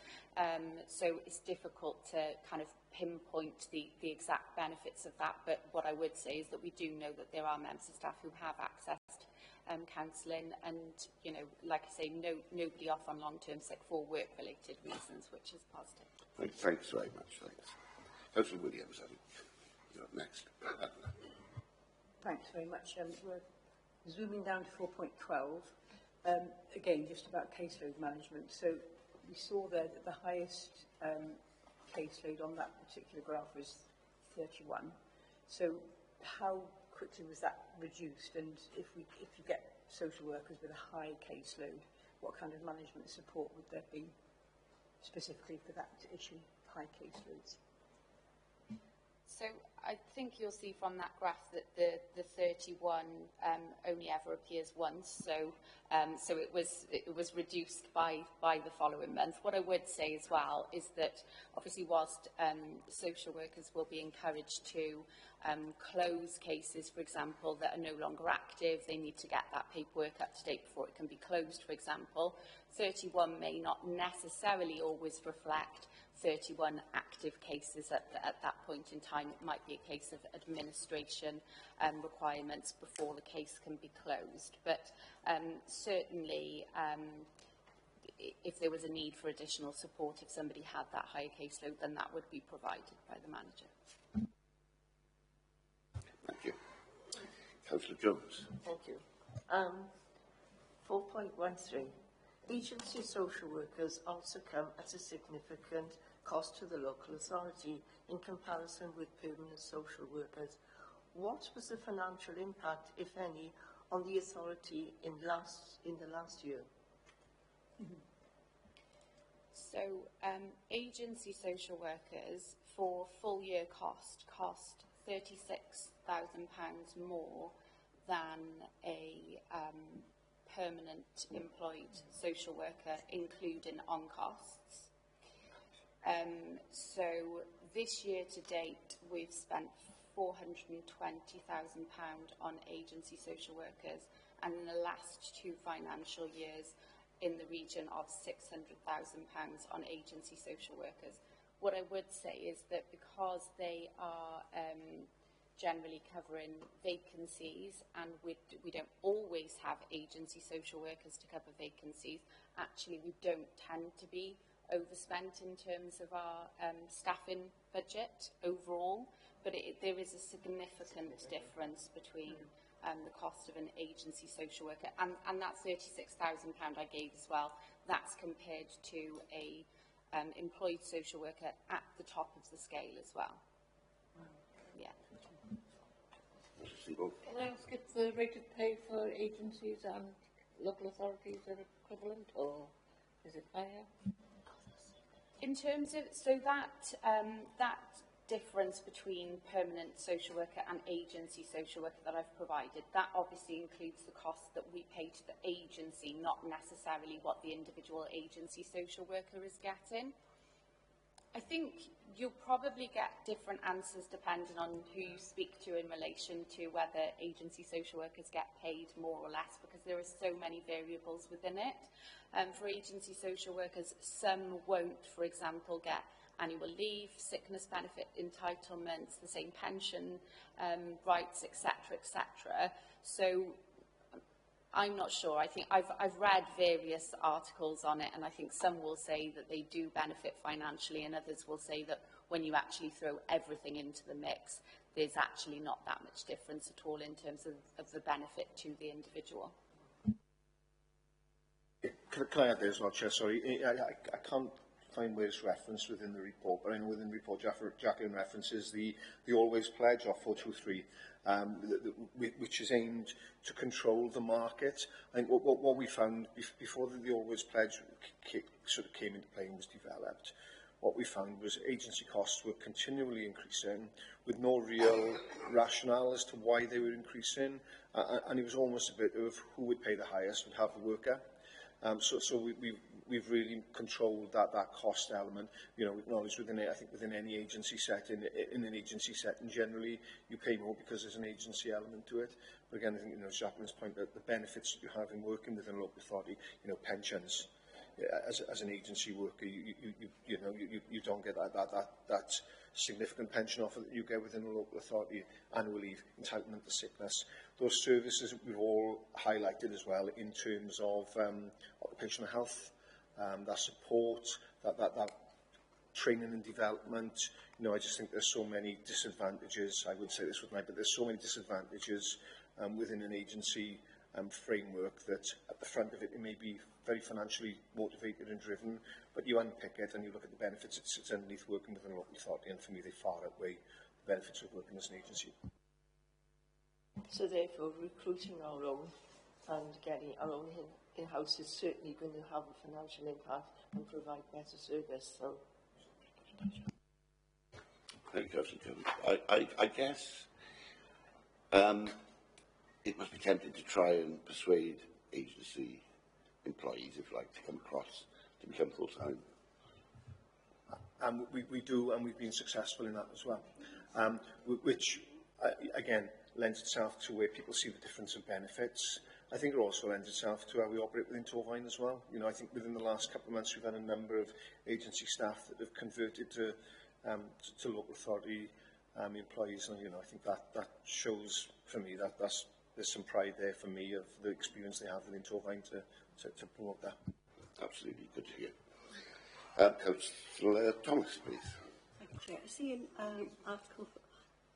so it's difficult to kind of pinpoint the exact benefits of that. But what I would say is that we do know that there are members of staff who have accessed counselling, and you know, like I say, nobody off on long-term sick for work-related reasons, which is positive. Thanks very much. Thanks. Councillor Williams, I think you're up next. Thanks very much. We're zooming down to 4.12. Again, just about caseload management. So we saw there that the highest caseload on that particular graph was 31. So how quickly was that reduced? And if you get social workers with a high caseload, what kind of management support would there be specifically for that issue, high caseloads? So I think you'll see from that graph that the 31 only ever appears once. So so it was reduced by the following month. What I would say as well is that obviously whilst social workers will be encouraged to close cases, for example, that are no longer active, they need to get that paperwork up to date before it can be closed, for example. 31 may not necessarily always reflect 31 active cases at that point in time. It might be a case of administration requirements before the case can be closed. But certainly, if there was a need for additional support, if somebody had that higher caseload, then that would be provided by the manager. Thank you. Councillor Jones. Thank you. 4.13. Agency social workers also come at a significant cost to the local authority in comparison with permanent social workers. What was the financial impact, if any, on the authority in the last year? So agency social workers for full year cost £36,000 more than a permanent employed social worker, including on costs. So this year to date, we've spent £420,000 on agency social workers, and in the last 2 financial years, in the region of £600,000 on agency social workers. What I would say is that because they are generally covering vacancies, and we don't always have agency social workers to cover vacancies, actually we don't tend to be overspent in terms of our staffing budget overall, but there is a significant difference between the cost of an agency social worker, and that £36,000 I gave as well, that's compared to a employed social worker at the top of the scale as well. Yeah. Can I ask if the rate of pay for agencies and local authorities are equivalent, or is it higher? In terms of, so that that difference between permanent social worker and agency social worker that I've provided, that obviously includes the cost that we pay to the agency, not necessarily what the individual agency social worker is getting. I think you'll probably get different answers depending on who you speak to in relation to whether agency social workers get paid more or less, because there are so many variables within it. For agency social workers, some won't, for example, get annual leave, sickness benefit entitlements, the same pension rights, etc., etc. So I'm not sure. I think I've read various articles on it, and I think some will say that they do benefit financially, and others will say that when you actually throw everything into the mix, there's actually not that much difference at all in terms of the benefit to the individual. Can I add there as well, Chair? Sorry, I can't find where it's referenced within the report, but I know within the report Jacqueline references the Always Pledge of 423, which is aimed to control the market. I think what we found before the Always Pledge sort of came into play and was developed what we found was agency costs were continually increasing with no real rationale as to why they were increasing, and it was almost a bit of who would pay the highest would have the worker. So we've really controlled that cost element. You know, we acknowledge within it, I think within any agency setting, in an agency setting, generally you pay more because there's an agency element to it. But again, I think, you know, Jacqueline's point that the benefits that you have in working within a local authority, you know, pensions, as an agency worker, you don't get that significant pension offer that you get within a local authority, annual leave, entitlement to sickness. Those services that we've all highlighted as well in terms of occupational health, that support, that training and development. You know, I just think there's so many disadvantages. I would say this with my, but there's so many disadvantages within an agency framework that at the front of it, it may be very financially motivated and driven, but you unpick it and you look at the benefits that sits underneath working within a local authority, and for me, they far outweigh the benefits of working as an agency. So therefore, recruiting our own and getting our own in-house is certainly going to have a financial impact and provide better service. So, thank you, Councillor Kelly. I guess it must be tempting to try and persuade agency employees, if you like, to come across to become full-time. We do, and we've been successful in that as well, which, again, lends itself to where people see the difference of benefits. I think it also lends itself to how we operate within Torfaen as well. You know, I think within the last couple of months we've had a number of agency staff that have converted to local authority employees, and you know, I think that shows for me that there's some pride there for me of the experience they have within Torfaen to promote that. Absolutely, good to hear. Councillor Thomas, please. Thank you, Chair. I see in article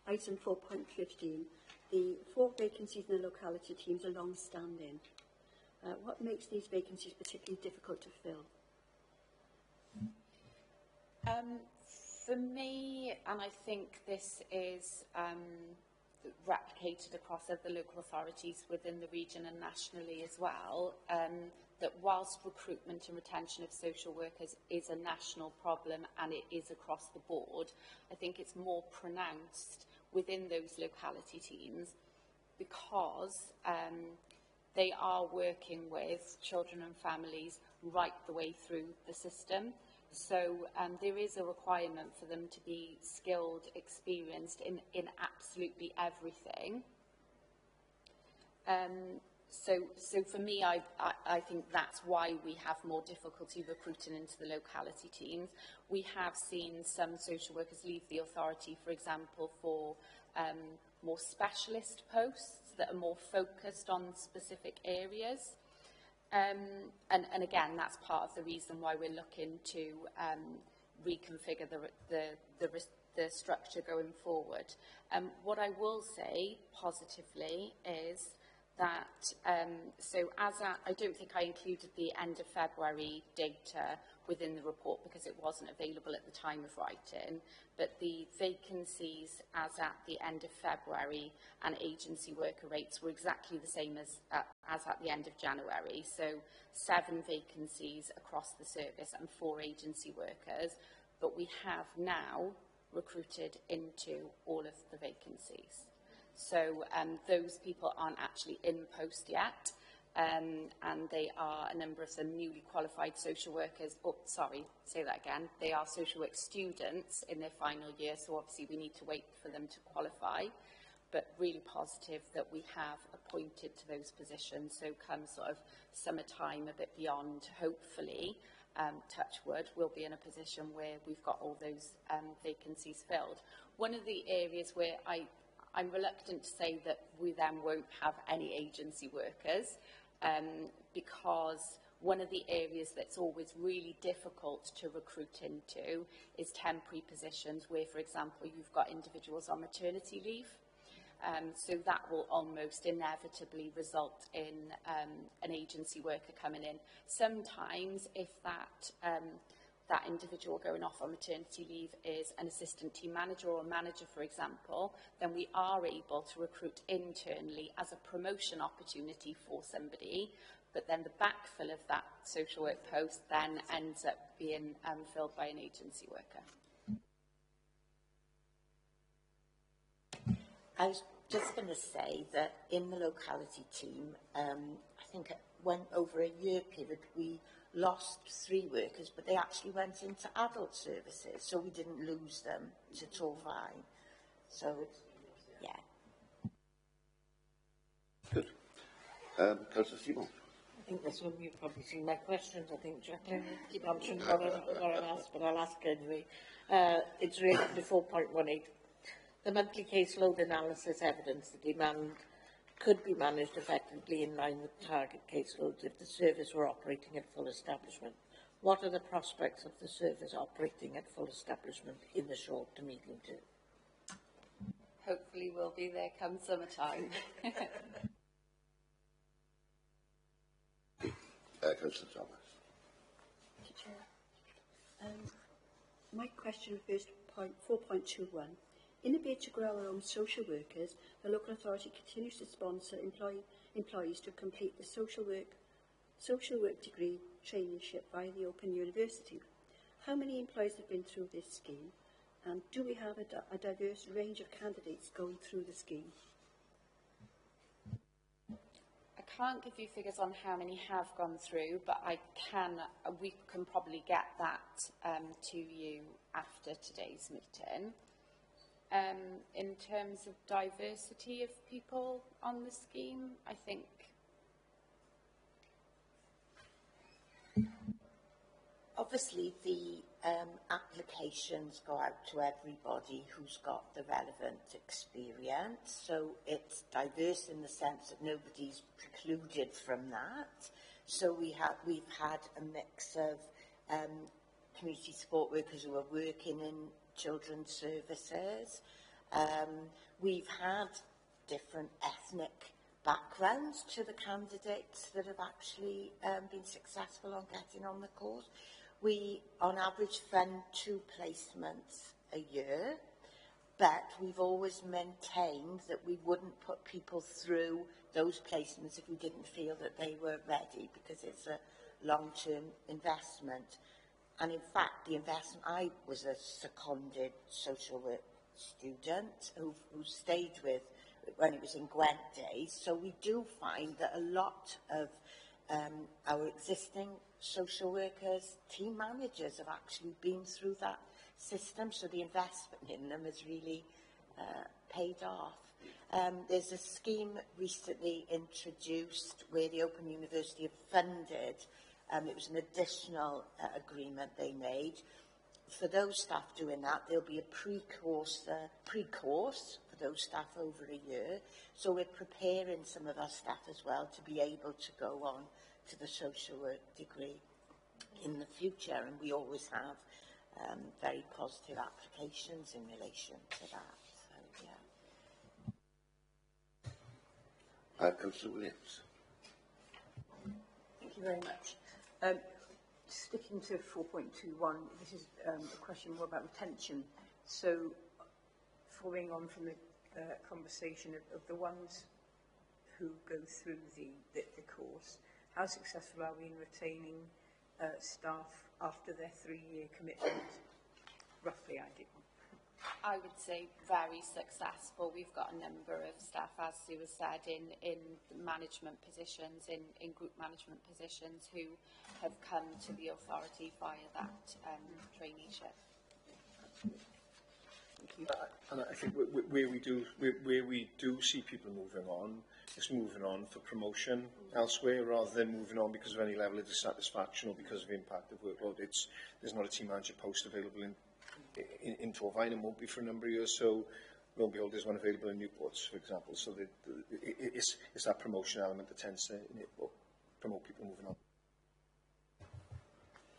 item 4.15, the 4 vacancies in the locality teams are long-standing. What makes these vacancies particularly difficult to fill? For me, and I think this is replicated across other local authorities within the region and nationally as well, that whilst recruitment and retention of social workers is a national problem and it is across the board, I think it's more pronounced within those locality teams because they are working with children and families right the way through the system. So there is a requirement for them to be skilled, experienced in absolutely everything. So for me, I think that's why we have more difficulty recruiting into the locality teams. We have seen some social workers leave the authority, for example, for more specialist posts that are more focused on specific areas. And again, that's part of the reason why we're looking to reconfigure the structure going forward. What I will say positively is that, so I don't think I included the end of February data within the report because it wasn't available at the time of writing, but the vacancies as at the end of February and agency worker rates were exactly the same as at the end of January. So 7 vacancies across the service and 4 agency workers, but we have now recruited into all of the vacancies. So those people aren't actually in post yet, and they are, a number of them, newly qualified social workers. Oh, sorry, say that again. They are social work students in their final year, so obviously we need to wait for them to qualify. But really positive that we have appointed to those positions. So come sort of summertime, a bit beyond, hopefully, touch wood, we'll be in a position where we've got all those vacancies filled. One of the areas where I'm reluctant to say that we then won't have any agency workers, because one of the areas that's always really difficult to recruit into is temporary positions where, for example, you've got individuals on maternity leave. So that will almost inevitably result in an agency worker coming in. Sometimes if that that individual going off on maternity leave is an assistant team manager or a manager, for example, then we are able to recruit internally as a promotion opportunity for somebody, but then the backfill of that social work post then ends up being filled by an agency worker. I was just going to say that in the locality team, I think when over a year period we lost 3 workers, but they actually went into adult services, so we didn't lose them to Torfaen. So, yeah. Good. Councillor Seymour. I think this one you've probably seen my questions. I think Jacqueline will keep answering what I've asked, but I'll ask anyway. It's related to 4.18. The monthly caseload analysis evidence the demand could be managed effectively in line with target caseloads if the service were operating at full establishment. What are the prospects of the service operating at full establishment in the short to medium term? Hopefully we'll be there come summertime. Councillor Thomas. Thank you, Chair. My question refers to point 4.21. In a bid to grow our own social workers, the local authority continues to sponsor employees to complete the social work degree traineeship via the Open University. How many employees have been through this scheme, and do we have a diverse range of candidates going through the scheme? I can't give you figures on how many have gone through, but we can probably get that to you after today's meeting. In terms of diversity of people on the scheme, I think obviously the applications go out to everybody who's got the relevant experience, so it's diverse in the sense that nobody's precluded from that. So we've had a mix of community support workers who are working in children's services. We've had different ethnic backgrounds to the candidates that have actually been successful on getting on the course. We, on average, fund 2 placements a year, but we've always maintained that we wouldn't put people through those placements if we didn't feel that they were ready, because it's a long-term investment. And in fact, the investment, I was a seconded social work student who stayed with when it was in Gwent days. So we do find that a lot of our existing social workers, team managers have actually been through that system. So the investment in them has really paid off. There's a scheme recently introduced where the Open University have funded. It was an additional agreement they made. For those staff doing that, there'll be a pre-course for those staff over a year. So we're preparing some of our staff as well to be able to go on to the social work degree in the future. And we always have very positive applications in relation to that. So, yeah. Councillor Williams. Thank you very much. Sticking to 4.21, this is a question more about retention. So, following on from the conversation of the ones who go through the course, how successful are we in retaining staff after their 3-year commitment? Roughly, I do. I would say very successful. We've got a number of staff, as Sue has said, in management positions, in group management positions, who have come to the authority via that traineeship. And I think where we do see people moving on, it's moving on for promotion elsewhere rather than moving on because of any level of dissatisfaction or because of impact of workload. There's not a team manager post available in Torfaen and won't be for a number of years, so lo and behold, there's one available in Newports, for example. So it's that promotion element that tends to promote people moving on.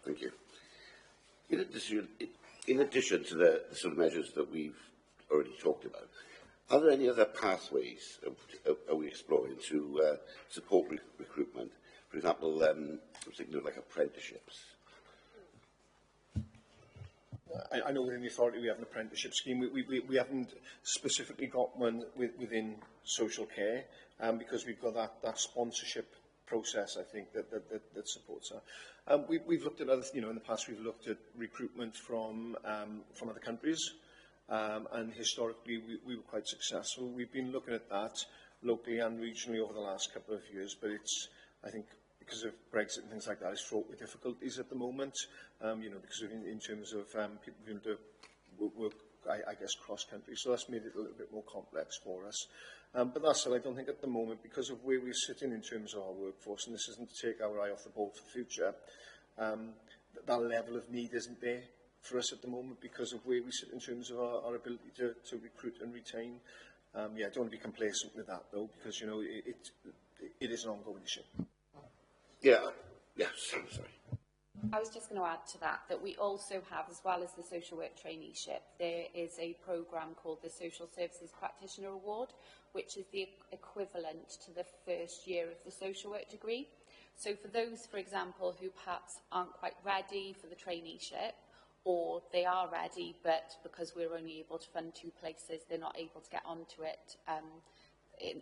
Thank you. In addition to the sort of measures that we've already talked about, are there any other pathways are we exploring to support recruitment? For example, I'm thinking of like apprenticeships. I know within the authority we have an apprenticeship scheme. We haven't specifically got one within social care, because we've got that sponsorship process, I think, that supports that. We've looked at other, in the past we've looked at recruitment from other countries, and historically we were quite successful. We've been looking at that locally and regionally over the last couple of years, but it's, I think, because of Brexit and things like that, it's fraught with difficulties at the moment, because of in terms of people being able to work, I guess, cross-country. So that's made it a little bit more complex for us. But that's it. I don't think at the moment, because of where we're sitting in terms of our workforce, and this isn't to take our eye off the ball for the future, that level of need isn't there for us at the moment because of where we sit in terms of our ability to recruit and retain. I don't want to be complacent with that, though, because, it is an ongoing issue. Yes, sorry. I was just going to add to that we also have, as well as the social work traineeship, there is a programme called the Social Services Practitioner Award, which is the equivalent to the first year of the social work degree. So for those, for example, who perhaps aren't quite ready for the traineeship, or they are ready, but because we're only able to fund 2 places, they're not able to get onto it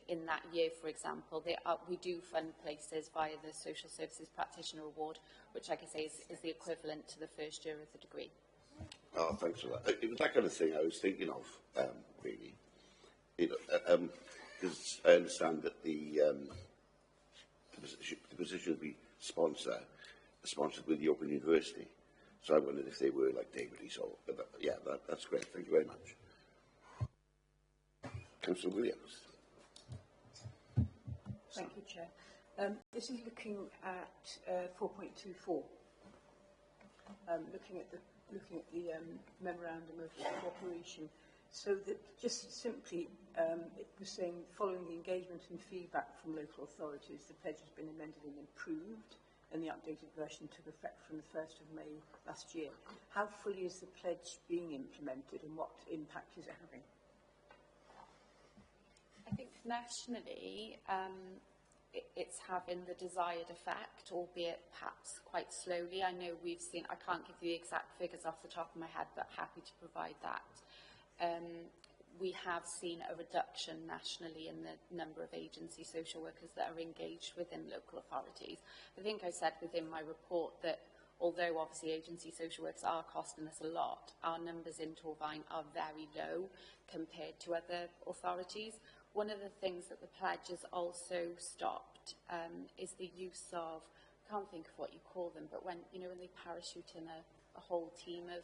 in that year, for example. We do fund places via the Social Services Practitioner Award, which, like I say, is the equivalent to the first year of the degree. Oh, thanks for that. It was that kind of thing I was thinking of, really. Because I understand that the position we sponsor is sponsored with the Open University. So I wondered if they were like Davies or... that's great. Thank you very much. Councillor Williams. Thank you, Chair. This is looking at 4.24. Looking at the memorandum of cooperation. So that just simply, it was saying, following the engagement and feedback from local authorities, the pledge has been amended and improved, and the updated version took effect from the 1st of May last year. How fully is the pledge being implemented, and what impact is it having? I think nationally, it's having the desired effect, albeit perhaps quite slowly. I know we've seen, I can't give you the exact figures off the top of my head, but happy to provide that. We have seen a reduction nationally in the number of agency social workers that are engaged within local authorities. I think I said within my report that although obviously agency social workers are costing us a lot, our numbers in Torfaen are very low compared to other authorities. One of the things that the pledge has also stopped is the use of, I can't think of what you call them, but when they parachute in a whole team of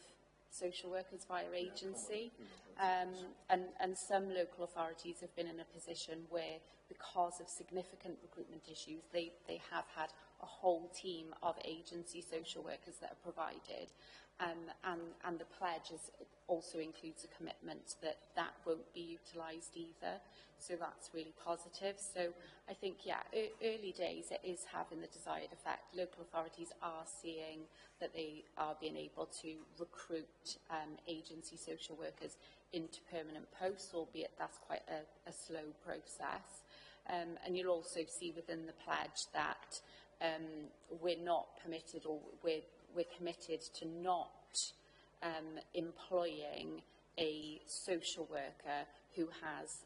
social workers via agency, and some local authorities have been in a position where, because of significant recruitment issues, they have had a whole team of agency social workers that are provided, and the pledge also includes a commitment that won't be utilised either. So that's really positive. So I think, early days, it is having the desired effect. Local authorities are seeing that they are being able to recruit agency social workers into permanent posts, albeit that's quite a slow process. And you'll also see within the pledge that we're not permitted, or we're committed to not employing a social worker who has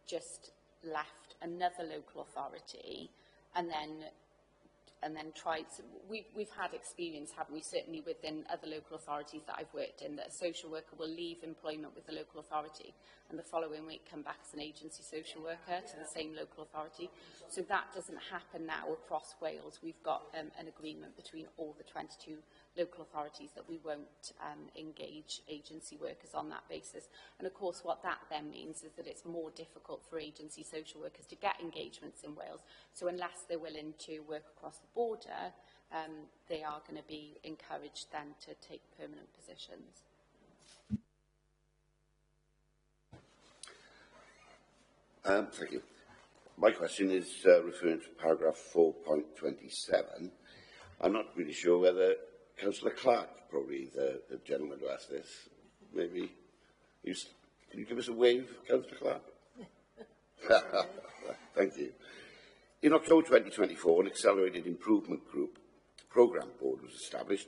just left another local authority and then tried to, we've had experience, haven't we, certainly within other local authorities that I've worked in, that a social worker will leave employment with the local authority and the following week come back as an agency social worker to the same local authority. So that doesn't happen now across Wales. We've got an agreement between all the 22 local authorities that we won't engage agency workers on that basis. And of course what that then means is that it's more difficult for agency social workers to get engagements in Wales. So unless they're willing to work across the border, they are going to be encouraged then to take permanent positions. Thank you. My question is referring to paragraph 4.27. I'm not really sure whether Councillor Clark, probably the gentleman who asked this, maybe. Can you give us a wave, Councillor Clark? Thank you. In October 2024, an Accelerated Improvement Group Programme Board was established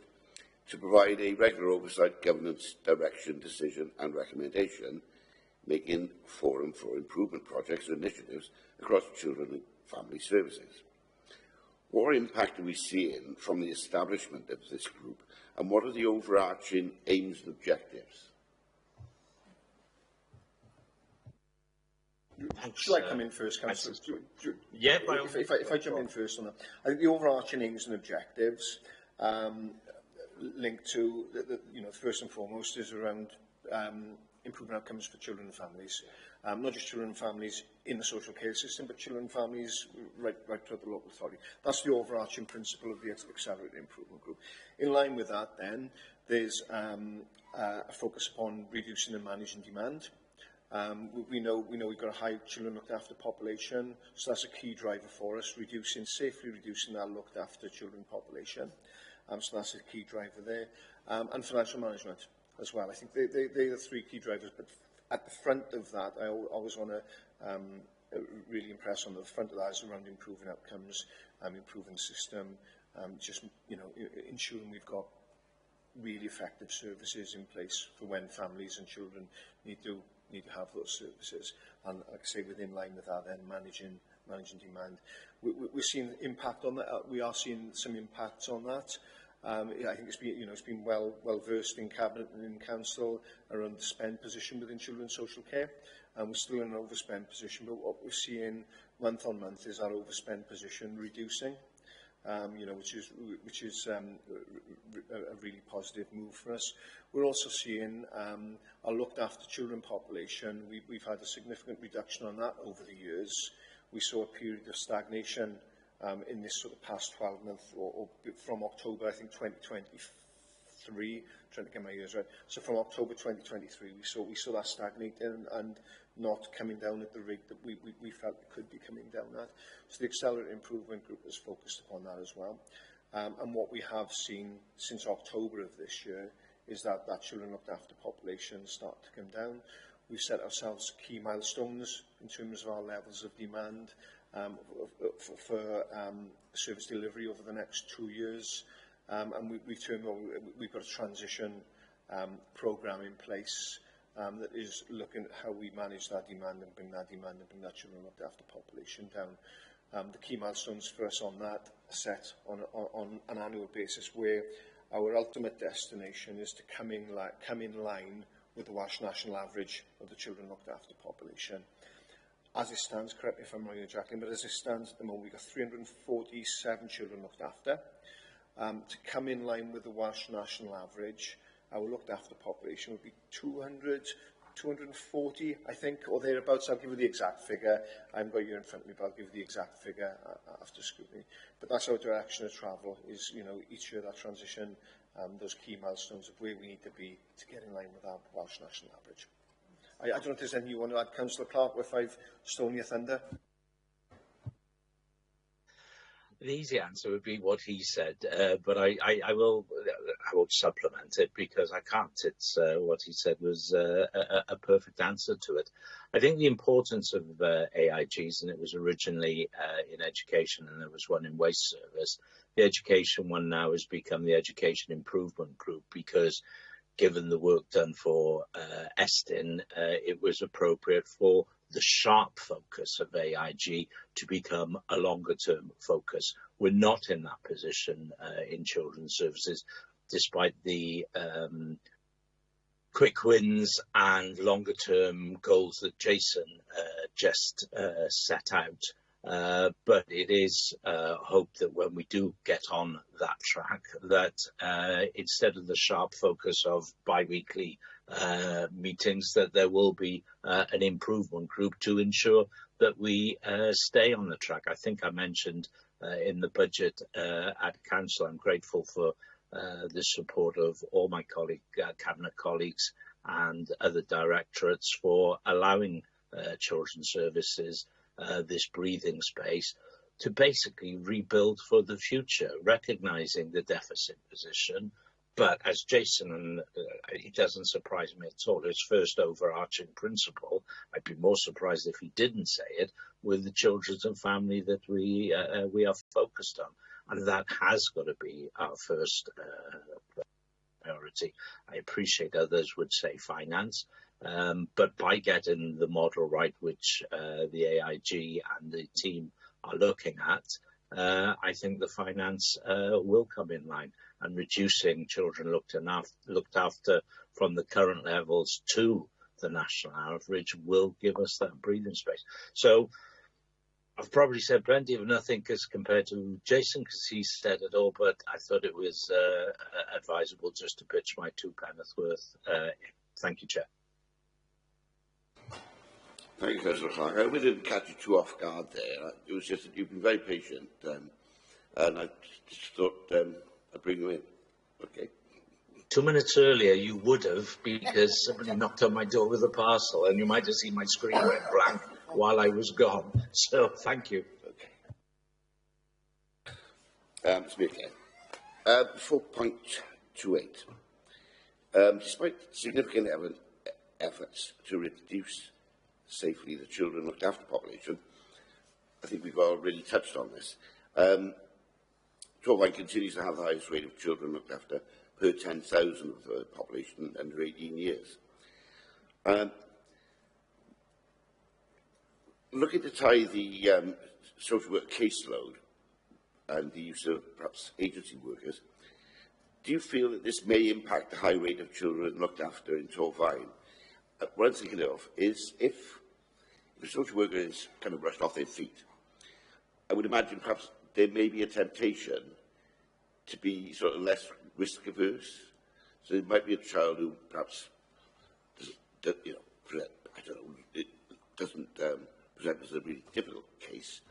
to provide a regular oversight, governance, direction, decision and recommendation, making forum for improvement projects and initiatives across children and family services. What impact are we seeing from the establishment of this group, and what are the overarching aims and objectives? Should I come in first, Councillor? Yeah, if I jump in first on that. I think the overarching aims and objectives linked to, first and foremost, is around improving outcomes for children and families. Not just children and families in the social care system, but children and families right throughout the local authority. That's the overarching principle of the Accelerated Improvement Group. In line with that, then, there's a focus upon reducing and managing demand. We know we've got a high children looked after population, so that's a key driver for us, safely reducing that looked after children population. So that's a key driver there. And financial management as well. I think they're the three key drivers, but at the front of that, I always want to really impress on the front of that is around improving outcomes, improving the system, ensuring we've got really effective services in place for when families and children need to have those services, and like I say, within line with that, then managing demand. We're seeing impact on that. We are seeing some impacts on that. I think it's been well versed in Cabinet and in Council around the spend position within children's social care. We're still in an overspend position, but what we're seeing month on month is our overspend position reducing. Which is a really positive move for us. We're also seeing our looked after children population. We've had a significant reduction on that over the years. We saw a period of stagnation in this sort of past 12 months, or from October, I think 2023. Trying to get my years right. So from October 2023, we saw that stagnating and not coming down at the rate that we felt it could be coming down at. So the Accelerated Improvement Group is focused upon that as well. And what we have seen since October of this year is that children looked after population start to come down. We've set ourselves key milestones in terms of our levels of demand for service delivery over the next 2 years. And we've got a transition programme in place that is looking at how we manage that demand and bring that children looked after population down. The key milestones for us on that are set on an annual basis, where our ultimate destination is to come in line with the Welsh national average of the children looked after population. As it stands, correct me if I'm wrong, Jacqueline, but as it stands at the moment, we've got 347 children looked after. To come in line with the Welsh national average, our looked after population would be 240, I think, or thereabouts. I'll give you the exact figure. I haven't got you in front of me, but I'll give you the exact figure after scrutiny. But that's our direction of travel, is, each year that transition, those key milestones of where we need to be to get in line with our Welsh national average. I don't know if there's anything you want to add, Councillor Clark, if I've stolen your thunder. The easy answer would be what he said, but I will supplement it, because I can't. It's what he said was a perfect answer to it. I think the importance of AIGs, and it was originally in education, and there was one in waste service. The education one now has become the Education Improvement Group, because given the work done for Estyn, it was appropriate for the sharp focus of AIG to become a longer-term focus. We're not in that position in children's services, despite the quick wins and longer-term goals that Jason just set out. But it is hope that when we do get on that track, that instead of the sharp focus of bi-weekly meetings, that there will be an improvement group to ensure that we stay on the track. I think I mentioned in the budget at Council, I'm grateful for the support of all my Cabinet colleagues and other directorates for allowing Children's Services this breathing space to basically rebuild for the future, recognising the deficit position. But as Jason, and it doesn't surprise me at all, his first overarching principle, I'd be more surprised if he didn't say it, with the children and family that we are focused on. And that has got to be our first priority. I appreciate others would say finance, but by getting the model right, which the AIG and the team are looking at, I think the finance will come in line, and reducing children looked after from the current levels to the national average will give us that breathing space. So I've probably said plenty of nothing as compared to Jason, because he said it all, but I thought it was advisable just to pitch my 2 pence worth. Thank you, Chair. Thank you, Councillor Clark. I hope we didn't catch you too off guard there. It was just that you've been very patient, and I just thought I'd bring you in. Okay. 2 minutes earlier, you would have, because somebody knocked on my door with a parcel, and you might have seen my screen went blank while I was gone. So, thank you. Okay. Speak again. 4.28. Despite significant efforts to reduce safely the children looked after population, I think we've already touched on this. Torfaen continues to have the highest rate of children looked after per 10,000 of the population under 18 years. Looking to tie the social work caseload and the use of perhaps agency workers, do you feel that this may impact the high rate of children looked after in Torfaen? What I'm thinking of is if a social worker is kind of rushed off their feet, I would imagine perhaps there may be a temptation to be sort of less risk averse. So there might be a child who perhaps doesn't present as a really difficult case,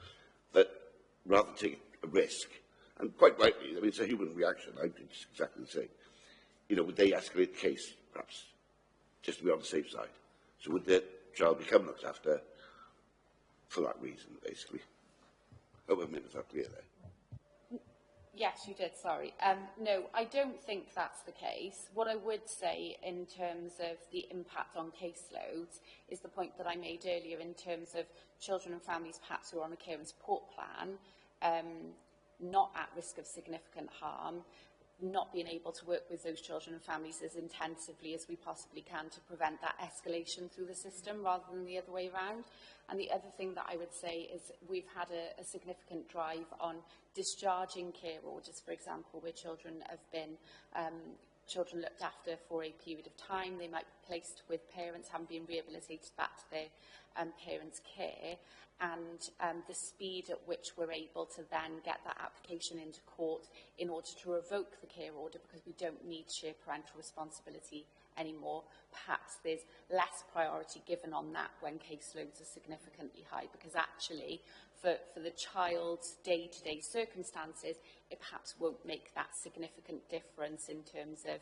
but rather than take a risk, and quite rightly, I mean, it's a human reaction, I think it's exactly the same. You know, would they escalate the case, perhaps, just to be on the safe side? So would the child become looked after for that reason, basically? I hope I've made that clear there. Yes, you did, sorry. No, I don't think that's the case. What I would say in terms of the impact on caseloads is the point that I made earlier in terms of children and families perhaps who are on a care and support plan, not at risk of significant harm, not being able to work with those children and families as intensively as we possibly can to prevent that escalation through the system rather than the other way around. And the other thing that I would say is we've had a significant drive on discharging care orders, for example, where children have been children looked after for a period of time. They might be placed with parents, having been rehabilitated back to their parents' care. And the speed at which we're able to then get that application into court in order to revoke the care order because we don't need shared parental responsibility anymore. Perhaps there's less priority given on that when caseloads are significantly high, because actually for the child's day-to-day circumstances, it perhaps won't make that significant difference in terms of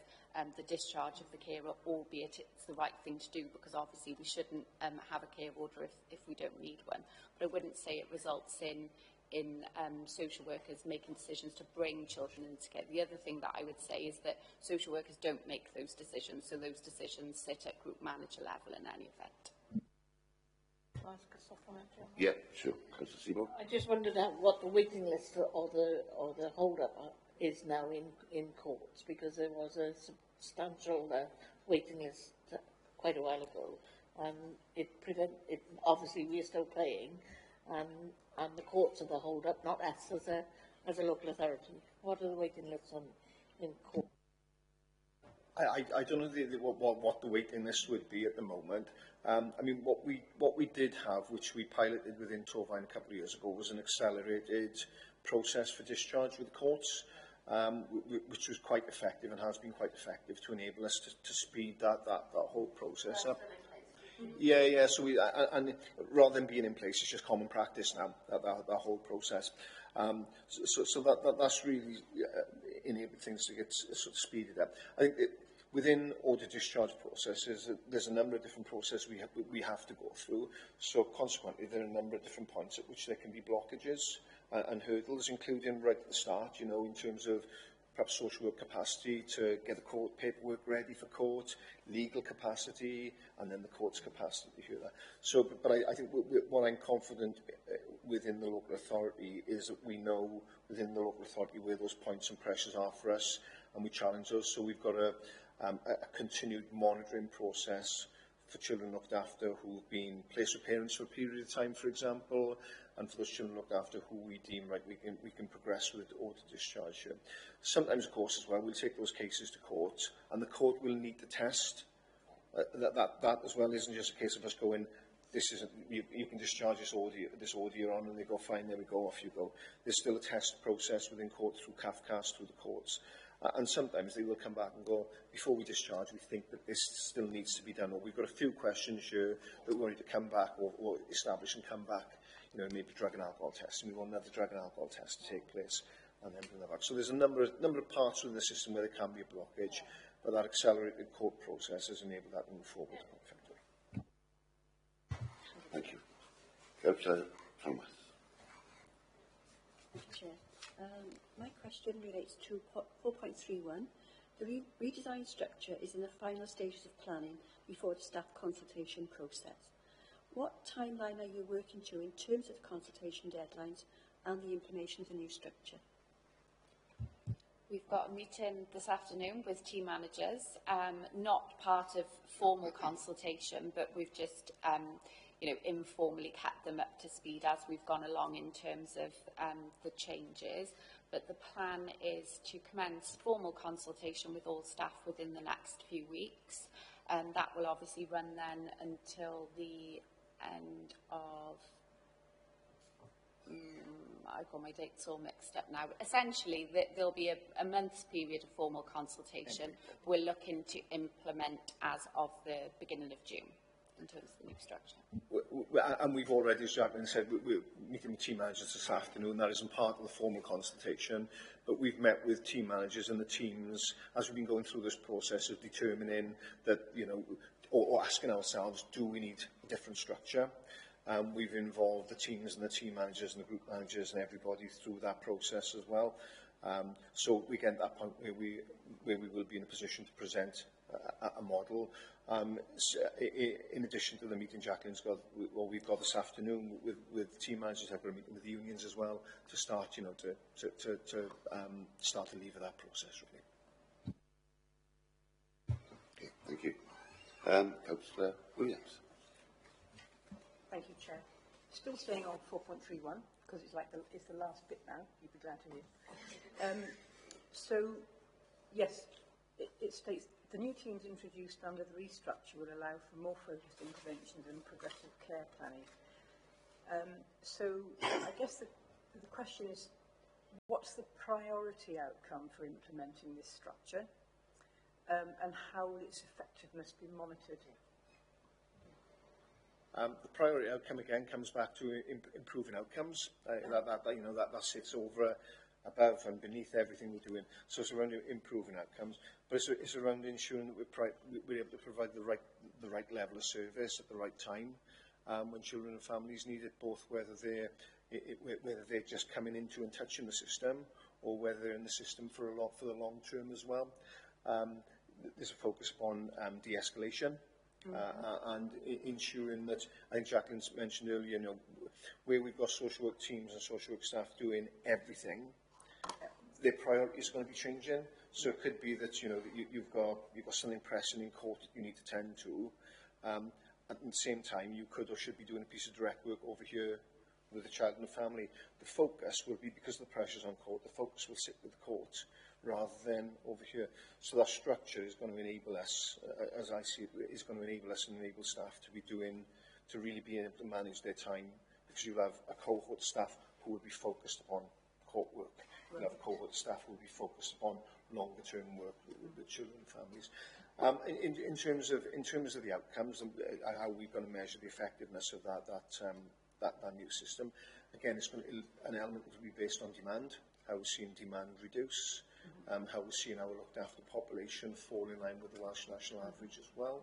the discharge of the carer, albeit it's the right thing to do, because obviously we shouldn't have a care order if we don't need one. But I wouldn't say it results in social workers making decisions to bring children in together. The other thing that I would say is that social workers don't make those decisions, so those decisions sit at group manager level in any event. Yeah, sure. Councillor Seymour. I just wondered what the waiting list or the hold-up is now in courts, because there was a substantial waiting list quite a while ago. Obviously, we are still paying, and the courts are the hold-up, not us as a local authority. What are the waiting lists in court? I don't know what the waiting list would be at the moment. I mean, what we did have, which we piloted within Torfaen a couple of years ago, was an accelerated process for discharge with the courts, which was quite effective and has been quite effective to enable us to speed that whole process up. Yeah. So and rather than being in place, it's just common practice now, that whole process. So that's really enabled things to get sort of speeded up. I think within order discharge processes, there's a number of different processes we have to go through. So consequently, there are a number of different points at which there can be blockages and hurdles, including right at the start, you know, in terms of perhaps social work capacity to get the court paperwork ready for court, legal capacity, and then the court's capacity to hear that. So, but I think what I'm confident within the local authority is that we know within the local authority where those points and pressures are for us, and we challenge those. So we've got a continued monitoring process for children looked after who've been placed with parents for a period of time, for example, and for those children looked after who we deem right we can progress with or to discharge here. Sometimes, of course, as well, we'll take those cases to court, and the court will need to test that as well. Isn't just a case of us going, this isn't, you can discharge this order on, and they go, fine, there we go, off you go. There's still a test process within court through CAFCAS, through the courts. And sometimes they will come back and go, before we discharge, we think that this still needs to be done, or we've got a few questions here that we need to come back or establish and come back, maybe drug and alcohol test, and we want another drug and alcohol test to take place, and then bring that back. So there's a number of parts within the system where there can be a blockage, but that accelerated court process has enabled that to move forward effectively. Thank you. Councillor Thomas. Chair. My question relates to 4.31. The redesigned structure is in the final stages of planning before the staff consultation process. What timeline are you working to in terms of consultation deadlines and the implementation of the new structure? We've got a meeting this afternoon with team managers, not part of formal consultation, but we've just informally kept them up to speed as we've gone along in terms of the changes. But the plan is to commence formal consultation with all staff within the next few weeks, and that will obviously run then until the end of... I've got my dates all mixed up now. Essentially, there'll be a month's period of formal consultation. We're looking to implement as of the beginning of June in terms of the new structure. And we've already, as Jacqueline said, we're meeting with team managers this afternoon. That isn't part of the formal consultation, but we've met with team managers and the teams as we've been going through this process of determining that, or asking ourselves, do we need a different structure? We've involved the teams and the team managers and the group managers and everybody through that process as well. So we get to that point where we will be in a position to present a model. In addition to the meeting Jacqueline's got, we've got this afternoon with team managers, I've got a meeting with the unions as well to start, to start to lever that process really. Okay, thank you. Councillor Williams. Thank you, Chair. Still staying on 4.31, because it's the last bit now, you'd be glad to hear. So, yes, it states, the new teams introduced under the restructure will allow for more focused interventions and progressive care planning. So, I guess the question is, what's the priority outcome for implementing this structure, and how will its effectiveness be monitored? The priority outcome again comes back to improving outcomes. That sits over, above and beneath everything we're doing. So it's around improving outcomes, but it's around ensuring that we're able to provide the right level of service at the right time when children and families need it, both whether they're just coming into and touching the system, or whether they're in the system for the long term as well. There's a focus upon de-escalation. And ensuring that, I think Jacqueline's mentioned earlier, where we've got social work teams and social work staff doing everything, their priority is going to be changing. So it could be that you've got something pressing in court that you need to tend to. At the same time, you could or should be doing a piece of direct work over here with the child and the family. The focus will be, because of the pressures on court, the focus will sit with the court rather than over here. So that structure is going to enable us, as I see it, is going to enable us and enable staff to really be able to manage their time, because you'll have a cohort of staff who will be focused upon court work. You'll have a cohort of staff who will be focused upon longer term work with children and families. In terms of the outcomes and how we're going to measure the effectiveness of that new system, again, it's going to, an element will be based on demand. How we're seeing demand reduce. How we're seeing our looked after population fall in line with the Welsh national average as well.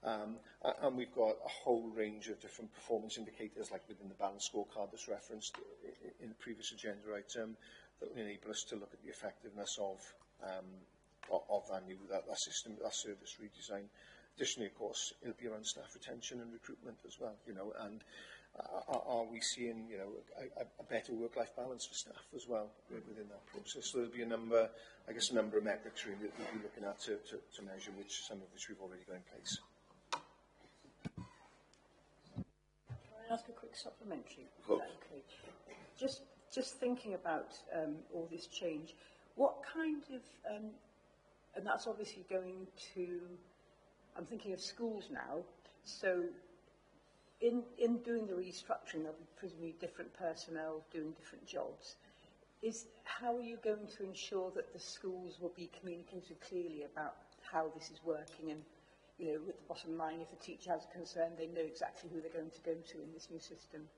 And we've got a whole range of different performance indicators, like within the balance scorecard that's referenced in the previous agenda item, that will enable us to look at the effectiveness of of that system, that service redesign. Additionally, of course, it'll be around staff retention and recruitment as well, and are we seeing, a better work-life balance for staff as well within that process? So there'll be a number of metrics really that we'll be looking at to measure, some of which we've already got in place. Can I ask a quick supplementary? Of course. Okay. Just thinking about all this change, what kind of, and that's obviously going to, I'm thinking of schools now, so in doing the restructuring, there'll be presumably different personnel doing different jobs. How are you going to ensure that the schools will be communicated clearly about how this is working, and, with the bottom line, if a teacher has a concern, they know exactly who they're going to go to in this new system?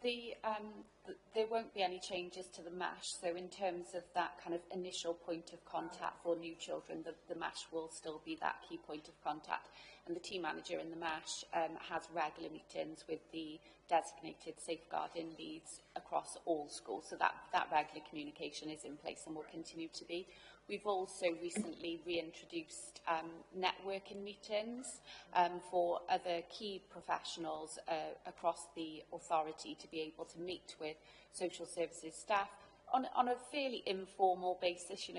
There won't be any changes to the MASH, so in terms of that kind of initial point of contact for new children, the MASH will still be that key point of contact. And the team manager in the MASH has regular meetings with the designated safeguarding leads across all schools, so that regular communication is in place and will continue to be. We've also recently reintroduced networking meetings for other key professionals across the authority to be able to meet with social services staff on a fairly informal basis,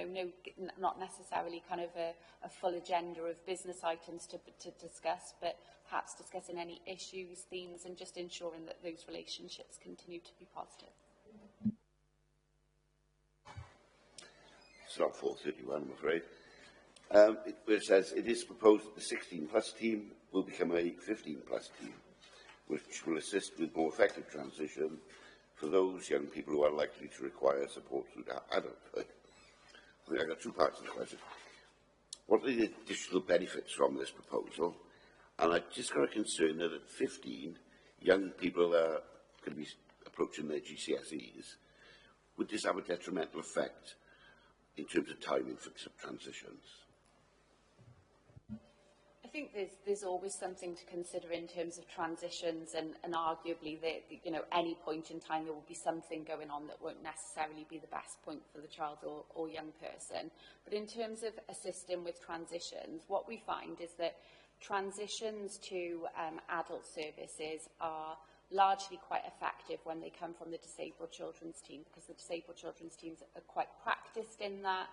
not necessarily kind of a full agenda of business items to discuss, but perhaps discussing any issues, themes, and just ensuring that those relationships continue to be positive. It's not 4:31, I'm afraid. It says it is proposed that the 16-plus team will become a 15-plus team, which will assist with more effective transition for those young people who are likely to require support through adulthood. I think I've got two parts of the question. What are the additional benefits from this proposal? And I've just got a concern that at 15, young people are going to be approaching their GCSEs. Would this have a detrimental effect in terms of timing for transitions? I think there's always something to consider in terms of transitions, and arguably any point in time there will be something going on that won't necessarily be the best point for the child or young person. But in terms of assisting with transitions, what we find is that transitions to adult services are largely quite effective when they come from the disabled children's team, because the disabled children's teams are quite practiced in that,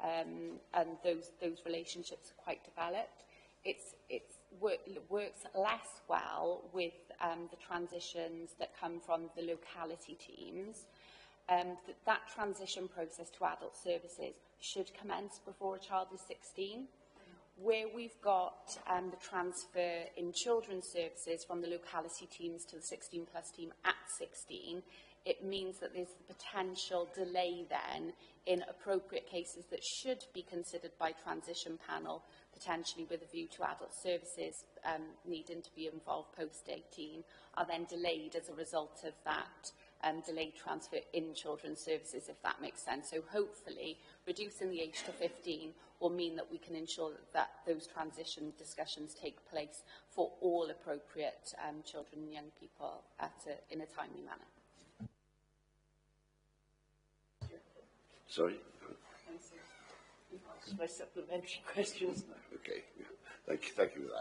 and those relationships are quite developed. It works less well with the transitions that come from the locality teams. That transition process to adult services should commence before a child is 16. Where we've got the transfer in children's services from the locality teams to the 16-plus team at 16, it means that there's the potential delay then in appropriate cases that should be considered by transition panel, potentially with a view to adult services needing to be involved post-18, are then delayed as a result of that delayed transfer in children's services, if that makes sense. So hopefully reducing the age to 15 will mean that we can ensure that those transition discussions take place for all appropriate children and young people in a timely manner. Sorry? That's my supplementary questions. Okay, thank you for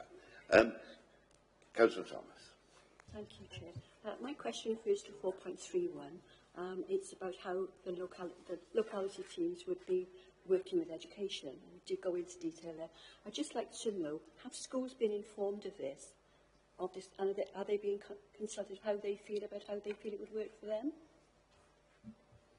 that. Councillor Thomas. Thank you, Chair. My question refers to 4.31. It's about how the locality teams would be working with education. We did go into detail there. I'd just like to know, have schools been informed of this? And are they being consulted how they feel about how they feel it would work for them?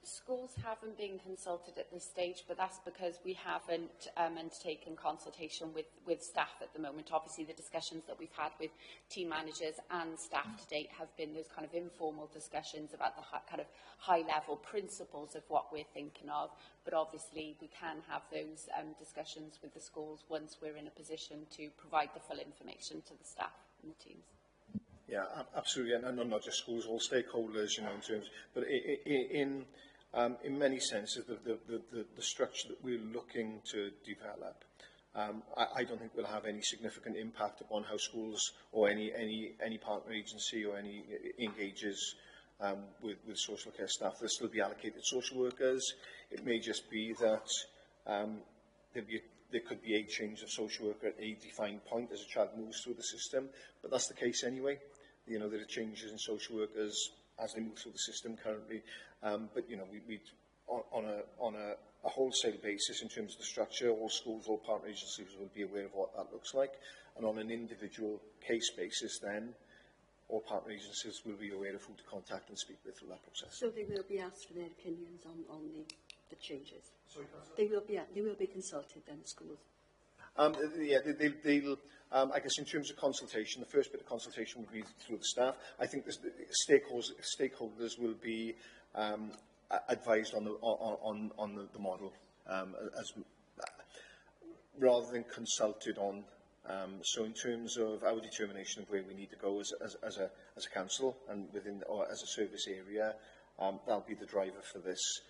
Schools haven't been consulted at this stage, but that's because we haven't undertaken consultation with staff at the moment. Obviously, the discussions that we've had with team managers and staff to date have been those kind of informal discussions about the kind of high-level principles of what we're thinking of. But obviously, we can have those discussions with the schools once we're in a position to provide the full information to the staff and the teams. Yeah, absolutely, and not just schools, all stakeholders, in terms. But in many senses, the structure that we're looking to develop, I don't think will have any significant impact upon how schools or any partner agency or any engages with social care staff. There'll still be allocated social workers. It may just be that there could be a change of social worker at a defined point as a child moves through the system, but that's the case anyway. You know, there are changes in social workers as they move through the system currently, but you know, on a wholesale basis in terms of the structure, all schools, all partner agencies will be aware of what that looks like, and on an individual case basis then, all partner agencies will be aware of who to contact and speak with through that process. So they will be asked for their opinions on the changes? Sorry, they will be consulted then, schools? Yeah, they'll I guess in terms of consultation, the first bit of consultation will be through the staff. I think the stakeholders will be advised on the model as rather than consulted on. So in terms of our determination of where we need to go as a council and within or as a service area, that'll be the driver for this.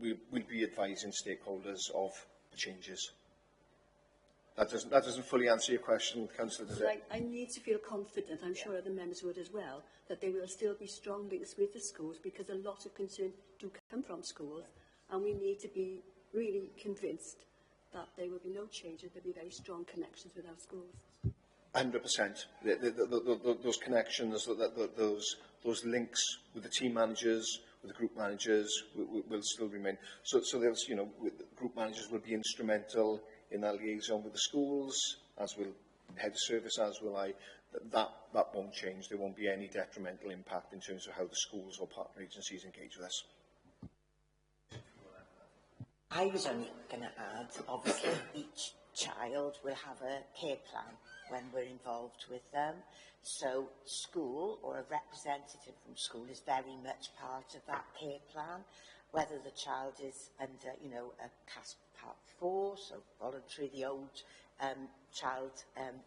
We'll be advising stakeholders of the changes. That doesn't fully answer your question, Councillor, does it? I need to feel confident, I'm sure other members would as well, that there will still be strong links with the schools, because a lot of concern do come from schools, and we need to be really convinced that there will be no changes, there will be very strong connections with our schools. 100%. Those connections, those links with the team managers, with the group managers, will still remain. So there's, you know, group managers will be instrumental in that liaison with the schools, as will head of service, as will I. That won't change. There won't be any detrimental impact in terms of how the schools or partner agencies engage with us. I was only going to add, obviously, each child will have a care plan when we're involved with them. So school, or a representative from school, is very much part of that care plan, whether the child is under, you know, a CASP Part 4, so voluntary, the old child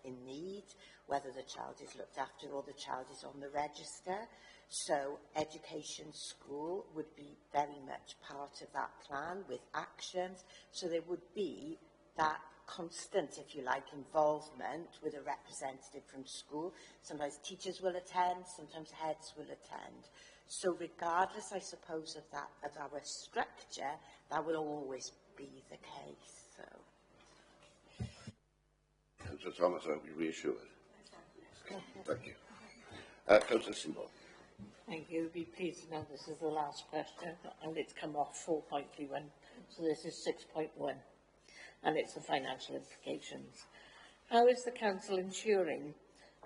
in need, whether the child is looked after or the child is on the register. So education school would be very much part of that plan with actions. So there would be that constant, if you like, involvement with a representative from school. Sometimes teachers will attend, sometimes heads will attend. So regardless, I suppose, of that, of our structure, that will always be the case. So. Councillor Thomas, I will be reassured. Thank you. Councillor Seymour. Thank you. Be pleased to know this is the last question, and it's come off 4.31, so this is 6.1, and it's the financial implications. How is the Council ensuring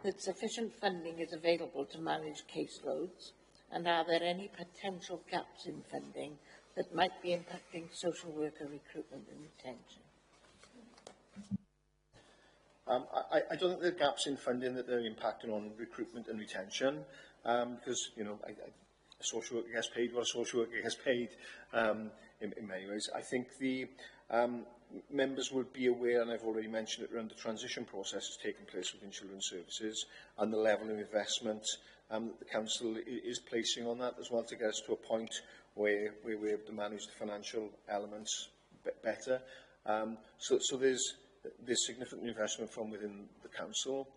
that sufficient funding is available to manage caseloads, and are there any potential gaps in funding that might be impacting social worker recruitment and retention? I don't think there are gaps in funding that are impacting on recruitment and retention, because, you know, a social worker gets paid what a social worker gets paid in many ways. I think the members will be aware, and I've already mentioned it, around the transition processes taking place within children's services and the level of investment that the Council is placing on that as well, to get us to a point where we're able to manage the financial elements better. So there's significant investment from within the Council.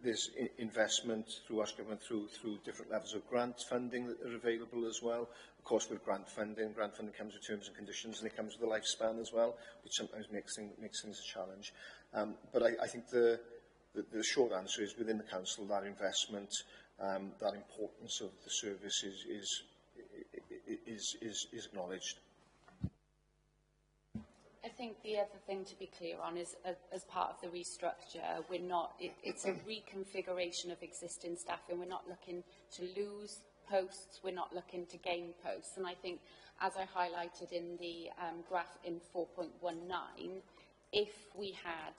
There's investment through Welsh Government through different levels of grant funding that are available as well. Of course, with grant funding comes with terms and conditions, and it comes with a lifespan as well, which sometimes makes things a challenge. But I think the short answer is, within the Council, that investment, that importance of the service is acknowledged. I think the other thing to be clear on is, as part of the restructure, we're not, it's a reconfiguration of existing staffing. We're not looking to lose posts, we're not looking to gain posts. And I think, as I highlighted in the graph in 4.19, if we had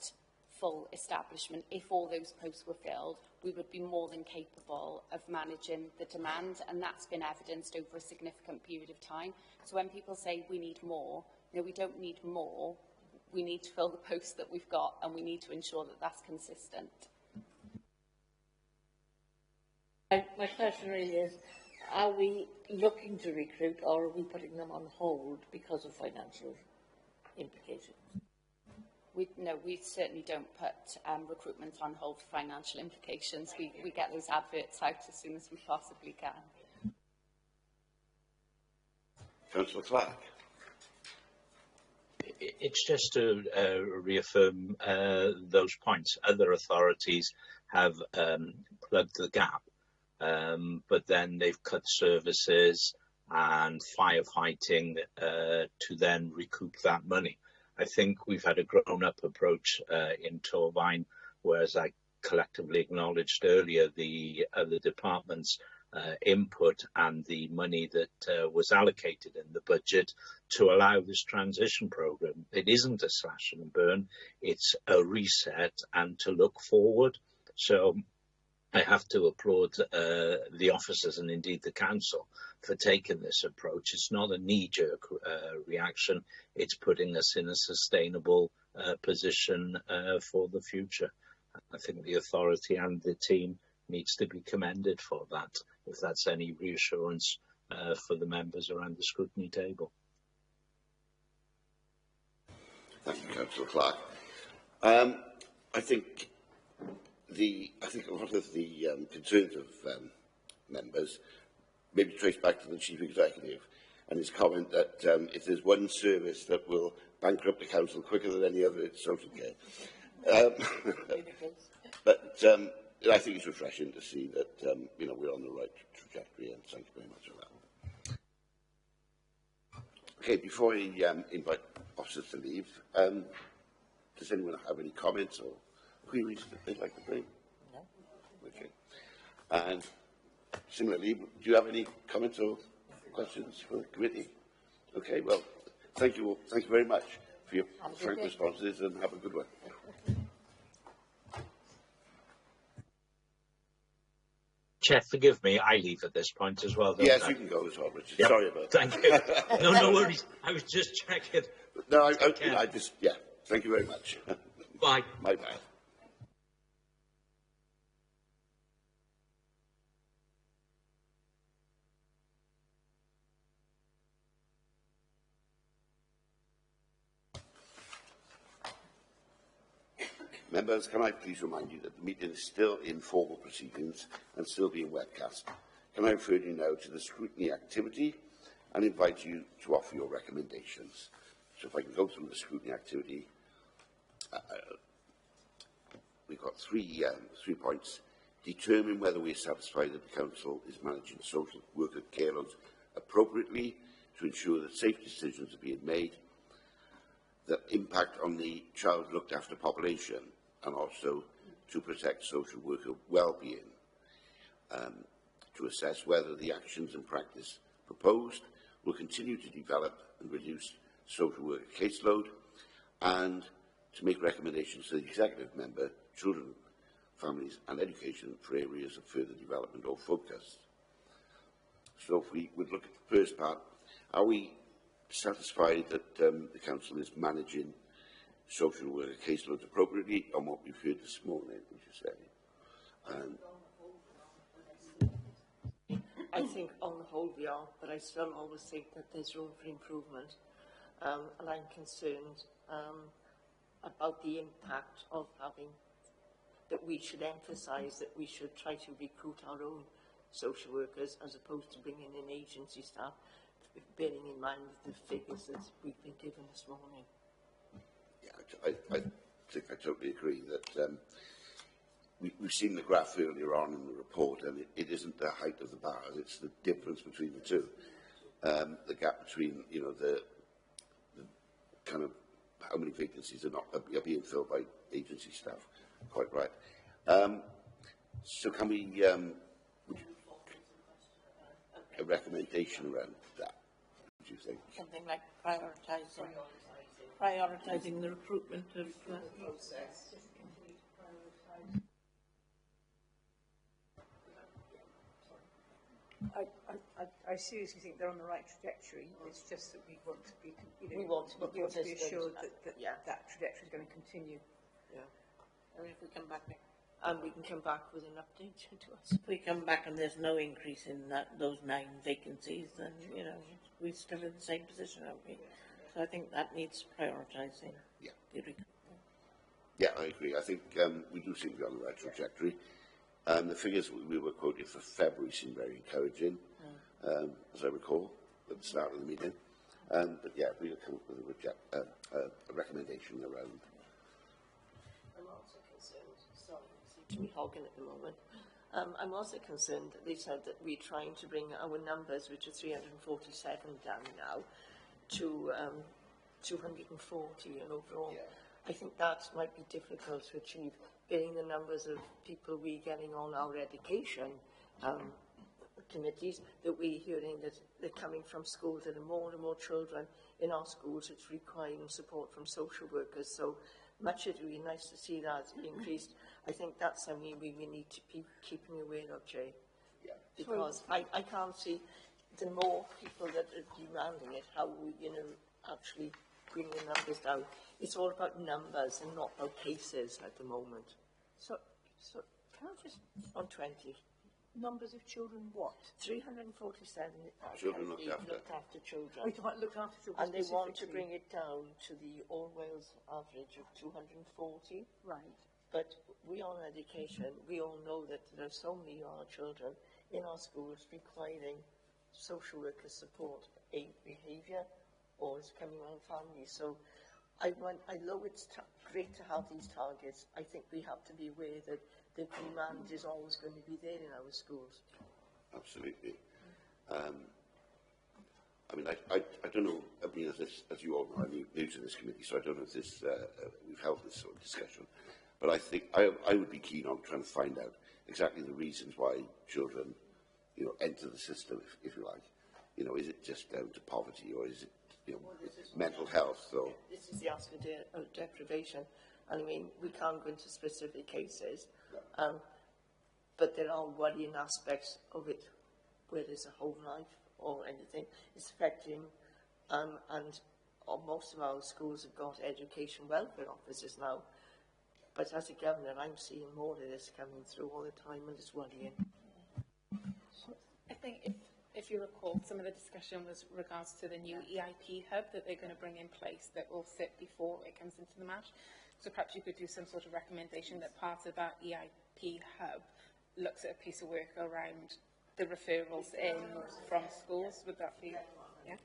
full establishment, if all those posts were filled, we would be more than capable of managing the demand, and that's been evidenced over a significant period of time. So when people say we need more, no, we don't need more. We need to fill the posts that we've got, and we need to ensure that that's consistent. My question really is, are we looking to recruit, or are we putting them on hold because of financial implications? No, we certainly don't put recruitment on hold for financial implications. We get those adverts out as soon as we possibly can. Councillor Clark. It's just to reaffirm those points. Other authorities have plugged the gap, but then they've cut services and firefighting to then recoup that money. I think we've had a grown-up approach in Torfaen, whereas I collectively acknowledged earlier the other departments' input and the money that was allocated in the budget to allow this transition programme. It isn't a slash and burn, it's a reset and to look forward. So I have to applaud the officers and indeed the council for taking this approach. It's not a knee-jerk reaction, it's putting us in a sustainable position for the future. I think the authority and the team needs to be commended for that, if that's any reassurance for the members around the scrutiny table. Thank you, Councillor Clark. I think a lot of the concerns of members maybe trace back to the Chief Executive and his comment that if there's one service that will bankrupt the council quicker than any other, it's social care. But I think it's refreshing to see that we're on the right trajectory, and thank you very much for that. Okay, before I invite officers to leave, does anyone have any comments or queries that they'd like to bring? No. Okay. And similarly, do you have any comments or questions for the committee? Okay, well, thank you all. Thank you very much for your frank responses, and have a good one. Chair, forgive me, I leave at this point as well. Yes, you can go as well, Richard. Yep. Sorry about that. Thank you. No worries. I was just checking. No, I just, yeah. Thank you very much. Bye. Bye-bye. Members, can I please remind you that the meeting is still in formal proceedings and still being webcast. Can I refer you now to the scrutiny activity and invite you to offer your recommendations. So if I can go through the scrutiny activity, we've got three points. Determine whether we are satisfied that the Council is managing social worker care loads appropriately to ensure that safe decisions are being made, that impact on the child looked after population, and also to protect social worker well-being, to assess whether the actions and practice proposed will continue to develop and reduce social worker caseload, and to make recommendations to the executive member, children, families and education for areas of further development or focus. So if we would look at the first part, are we satisfied that the Council is managing social worker caseloads appropriately on what we've heard this morning, would you say? I think on the whole we are, but I still always think that there's room for improvement. And I'm concerned about the impact of having, that we should emphasise that we should try to recruit our own social workers as opposed to bringing in agency staff, bearing in mind the figures that we've been given this morning. Yeah, I think I totally agree that we've seen the graph earlier on in the report, and it isn't the height of the bars, it's the difference between the two. The gap between, the kind of how many vacancies are being filled by agency staff. Quite right. So can we a recommendation around that? What do you think? Something like prioritising the recruitment of process. I seriously think they're on the right trajectory. It's just that we want to be, we want to be assured that trajectory is going to continue. Yeah. And if we come back, and we can come back with an update to us. If we come back and there's no increase in those 9 vacancies, then we're still in the same position, aren't we? So I think that needs prioritising. Yeah. Yeah, I agree. I think we do seem to be on the right trajectory. The figures we were quoted for February seem very encouraging, as I recall. at the start of the meeting. But yeah, we'll come up with a recommendation around. I'm also concerned, sorry, I seem to be hogging at the moment. I'm also concerned that they said that we're trying to bring our numbers, which are 347 down now, to 240 and overall. Yeah. I think that might be difficult to achieve, getting the numbers of people we're getting on our education committees, that we're hearing that they're coming from schools, that are more and more children in our schools that's requiring support from social workers. So much it would be nice to see that increased. I think that's something we need to be keeping aware of, Jay. Yeah. Because I can't see the more people that are demanding it, how we, actually bring the numbers down. It's all about numbers and not about cases at the moment. So can I just, on 20. Numbers of children what? 347 children looked after children. We talk looked after children. And they want to bring it down to the All Wales average of 240. Right. But we on education, we all know that there are so many of our children in our schools requiring social worker support, behaviour, or is coming on families. So although it's great to have these targets, I think we have to be aware that the demand is always going to be there in our schools. Absolutely. I mean, I don't know, I mean, as you all know, I'm new to this committee, so I don't know if this, we've held this sort of discussion, but I think I would be keen on trying to find out exactly the reasons why children, enter the system, if you like. Is it just down to poverty, or is it, mental health? Or this is the ask of deprivation. And I mean, we can't go into specific cases, but there are worrying aspects of it, where there's a home life or anything. It's affecting, and most of our schools have got education welfare officers now. But as a governor, I'm seeing more of this coming through all the time, and it's worrying. I think if you recall, some of the discussion was regards to the new EIP hub that they're going to bring in place that will sit before it comes into the MASH. So perhaps you could do some sort of recommendation that part of that EIP hub looks at a piece of work around the referrals in from schools. Would that be, yeah?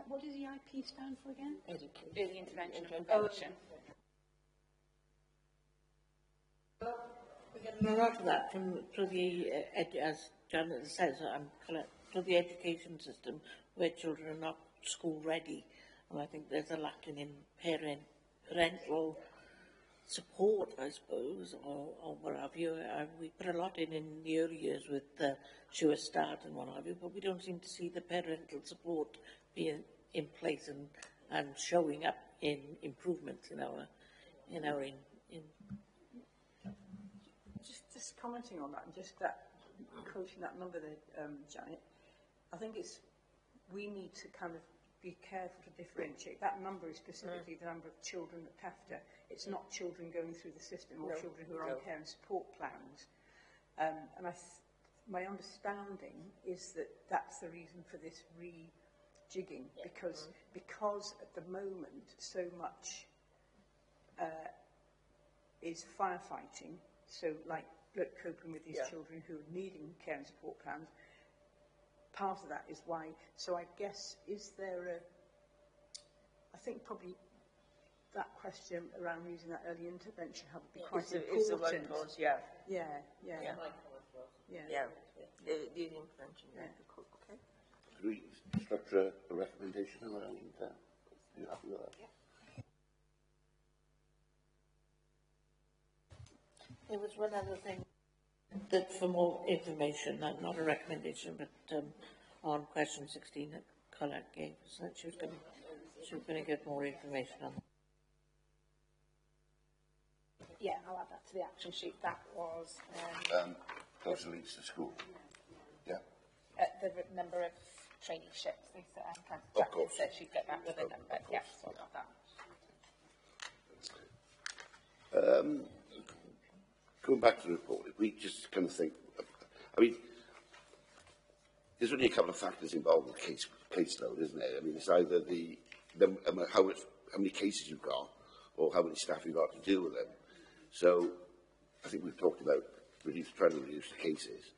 What does EIP stand for again? Early intervention and prevention. We get a lot of that through the, as Janet says, through the education system, where children are not school ready. And I think there's a lacking in parental support, I suppose, or what have you. We put a lot in the early years with Sure Start and what have you, but we don't seem to see the parental support being in place and showing up in improvements in our Just commenting on that, and just that, quoting that number there, Janet, I think we need to kind of be careful to differentiate. That number is specifically the number of children looked after. It's not children going through the system or children who are on care and support plans. And my understanding is that that's the reason for this rejigging, because at the moment so much is firefighting. So like coping with these children who are needing care and support plans. Part of that is why. So I guess, is there I think probably that question around using that early intervention hub would be quite important. It's the right cause, Yeah. The intervention, Okay. could we structure a recommendation around that? Are you happy with that? Yeah. There was one other thing that, for more information, not a recommendation, but on question 16 that Colette gave us, that she was going to get more information on. Yeah, I'll add that to the action sheet. That was Those links to school. Yeah. the number of traineeships. Lisa Of course. said she'd get that with a number. Yeah, so I got that. Going back to the report, if we just kind of think, I mean, there's only a couple of factors involved with caseload, isn't there? I mean, it's either how many cases you've got, or how many staff you've got to deal with them. So, I think we've talked about trying to reduce the cases.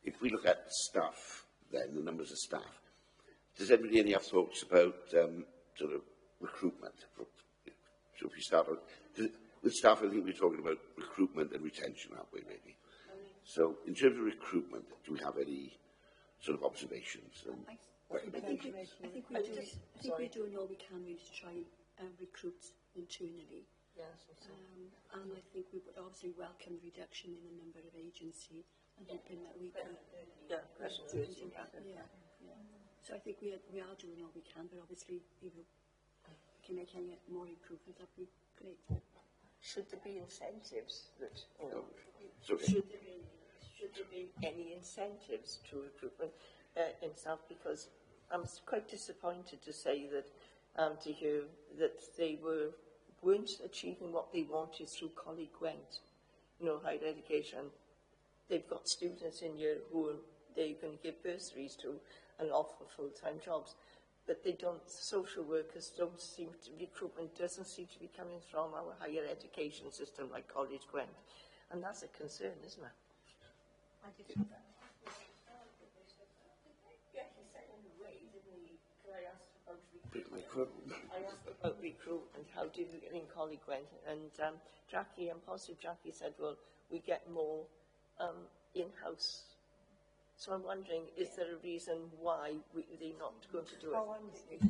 If we look at staff then, the numbers of staff. Does anybody any have thoughts about sort of recruitment? So if we start with staff, I think we're talking about recruitment and retention, aren't we, maybe? So in terms of recruitment, do we have any sort of observations? And I think we're doing all we can really to try and recruit internally. Yes, and I think we would obviously welcome the reduction in the number of agency and hoping that we can... So I think we are doing all we can, but obviously, you know, we can make any more improvement, that'd be great. Should there be incentives that, you know, okay. should there be any incentives to recruitment in staff? Because I'm quite disappointed to say that, to hear that they weren't achieving what they wanted through Colleague Gwent, you know, higher education. They've got students in here who they're going to give bursaries to and offer full-time jobs, but they don't. Social workers don't seem to. Recruitment doesn't seem to be coming from our higher education system like College Gwent, and that's a concern, isn't it? I did see that. I asked about recruitment. How did we get in Colleague Gwent? And Jackie, I'm positive Jackie said, well, we get more in-house. So I'm wondering, is there a reason why they're not going to do it?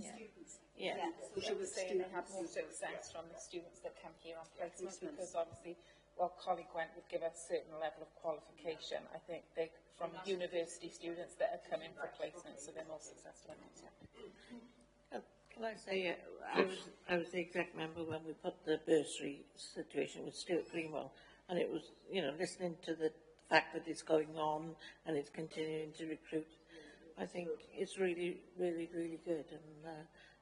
Yeah. So she was saying they have more success from the students that come here on placement because obviously, while Colleague Gwent would give a certain level of qualification, I think they from university students that are coming for placement, so they're more successful in it. Can I say, I was the exec member when we put the bursary situation with Stuart Greenwell, and it was, you know, listening to the fact that it's going on and it's continuing to recruit. I think it's really, really, really good, and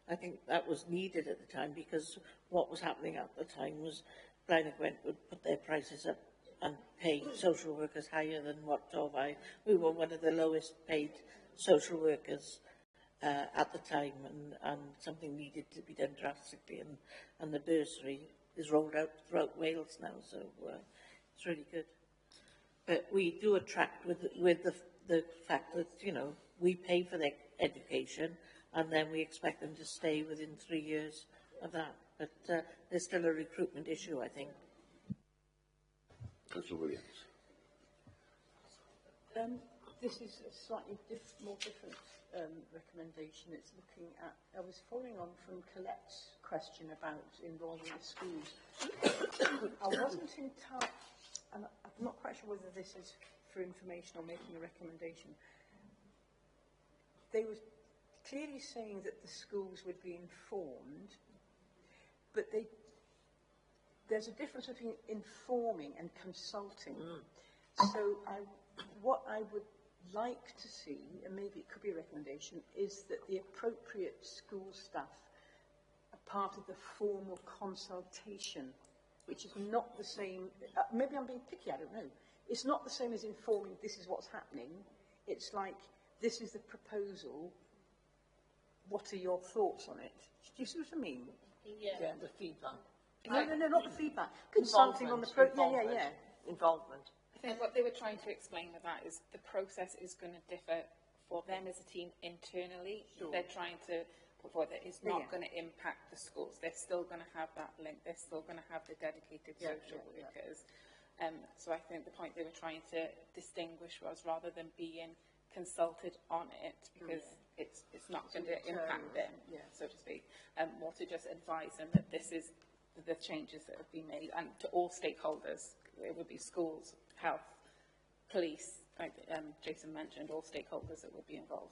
I think that was needed at the time because what was happening at the time was Blaenau Gwent would put their prices up and pay social workers higher than what Torfaen. We were one of the lowest paid social workers at the time, and something needed to be done drastically, and the bursary is rolled out throughout Wales now, so it's really good. But we do attract with the fact that, you know, we pay for their education and then we expect them to stay within 3 years of that. But there's still a recruitment issue, I think. Councillor Williams. This is a slightly more different recommendation. It's looking at, I was following on from Colette's question about involving the schools. I wasn't entirely, and I'm not quite sure whether this is for information or making a recommendation. They were clearly saying that the schools would be informed, but there's a difference between informing and consulting. So what I would like to see, and maybe it could be a recommendation, is that the appropriate school staff are part of the formal consultation, which is not the same, maybe I'm being picky, I don't know. It's not the same as informing this is what's happening. It's like, this is the proposal, what are your thoughts on it? Do you see what I mean? Yeah, the feedback. No, not the feedback. Consulting on the involvement. I think what they were trying to explain with that is the process is going to differ for them as a team internally. Sure. They're trying to put forward that it's not going to impact the schools. They're still going to have that link. They're still going to have the dedicated social workers. So I think the point they were trying to distinguish was rather than being consulted on it, because it's not going to impact them, so to speak, more to just advise them that this is the changes that have been made, and to all stakeholders. It would be schools, health, police, like Jason mentioned, all stakeholders that would be involved.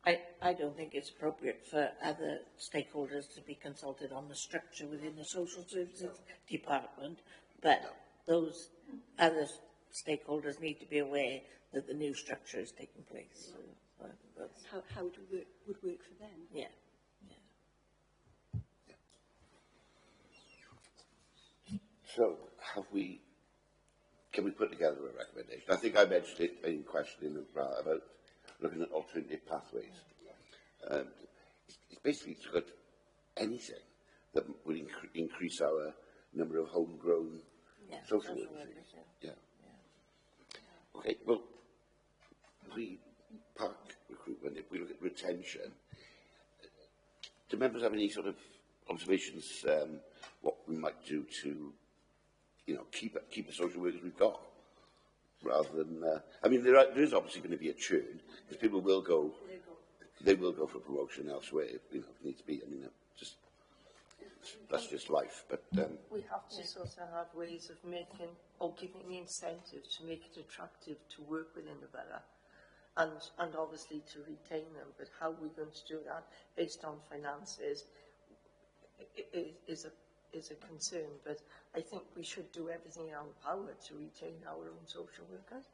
I don't think it's appropriate for other stakeholders to be consulted on the structure within the social services department, but those other stakeholders need to be aware that the new structure is taking place. So, how it would work for them. Yeah. So, can we put together a recommendation? I think I mentioned it in questioning about looking at alternative pathways. It's basically to look at anything that would increase our number of homegrown social workers. Yeah. Okay, well, we park retention, do members have any sort of observations what we might do to, you know, keep the social workers we've got, rather than? I mean, there is obviously going to be a churn because people will go. They will go for promotion elsewhere, if, you know, if needs be. I mean, that's just life. But we have to sort of have ways of making or giving the incentive to make it attractive to work within the borough, and obviously to retain them. But how we're going to do that based on finances is a concern. But I think we should do everything in our power to retain our own social workers.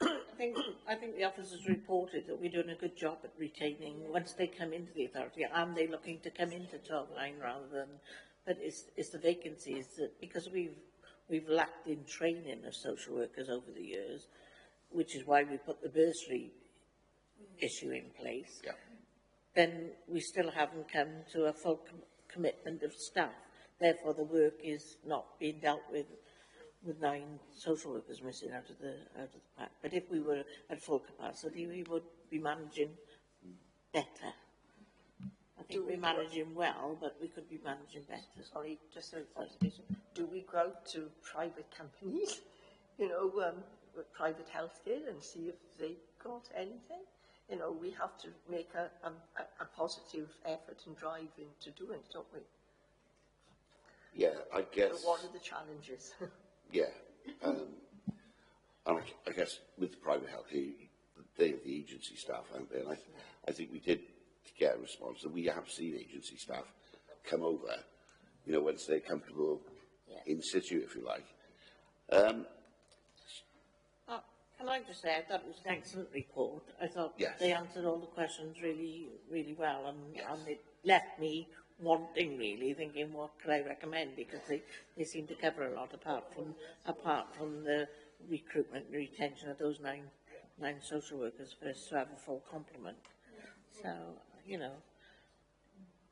I think the officers reported that we're doing a good job at retaining once they come into the authority, and they're looking to come into 12-9 rather than. But it's the vacancies that, because we've lacked in training of social workers over the years, which is why we put the bursary issue in place. yeah. Then we still haven't come to a full commitment of staff. Therefore, the work is not being dealt with 9 social workers missing out of the pack. But if we were at full capacity, we would be managing better. I think we're managing well, but we could be managing better. Sorry, just a clarification. Do we go out to private companies, you know, with private healthcare and see if they got anything? You know, we have to make a positive effort and drive into doing it, don't we? Yeah, I guess. So what are the challenges? Yeah, and I guess with the private healthcare, they have the agency staff, aren't they? And I think we did get a response, and we have seen agency staff come over, you know, once they're comfortable in situ, if you like. Can I just say, I thought it was an excellent report. I thought they answered all the questions really, really well, and it left me wanting, really, thinking what could I recommend, because they seem to cover a lot apart from the recruitment and retention of those nine social workers for us to have a full complement. So, you know,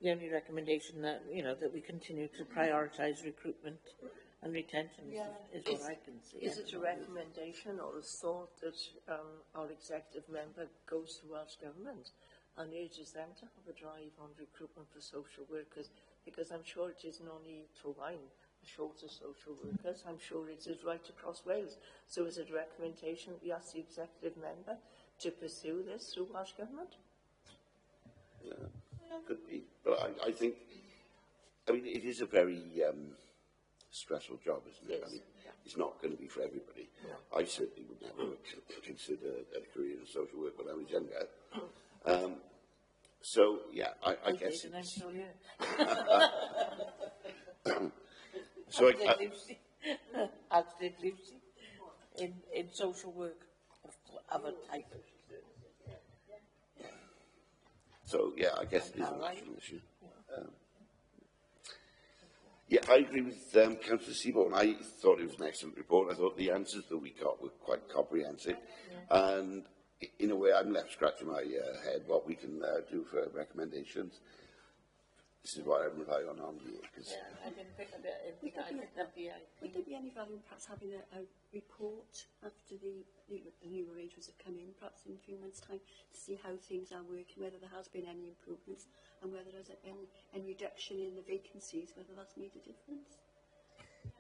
the only recommendation that, you know, that we continue to prioritise recruitment and retention is what I can see. Is it a recommendation or a thought that our executive member goes to Welsh Government and urges them to have a drive on recruitment for social workers? Because I'm sure it isn't only Torwain short of social workers, I'm sure it is right across Wales. So is it a recommendation that we ask the executive member to pursue this through Welsh Government? Yeah, could be. But I think, I mean, it is a very stressful job, isn't it? Yes. I mean, it's not going to be for everybody. No. I certainly would never consider a career in social work when I was younger. So, yeah, I guess it's... So as did Lucy in social work of a type. So, yeah, I guess it is a national issue. Yeah, I agree with Councillor Seaborn. I thought it was an excellent report. I thought the answers that we got were quite comprehensive. And in a way, I'm left scratching my head what we can do for recommendations. This is what I rely on here. I didn't think of it. Would there be any value in perhaps having a report after the new arrangements have come in, perhaps in a few months' time, to see how things are working, whether there has been any improvements, and whether there's any reduction in the vacancies, whether that's made a difference?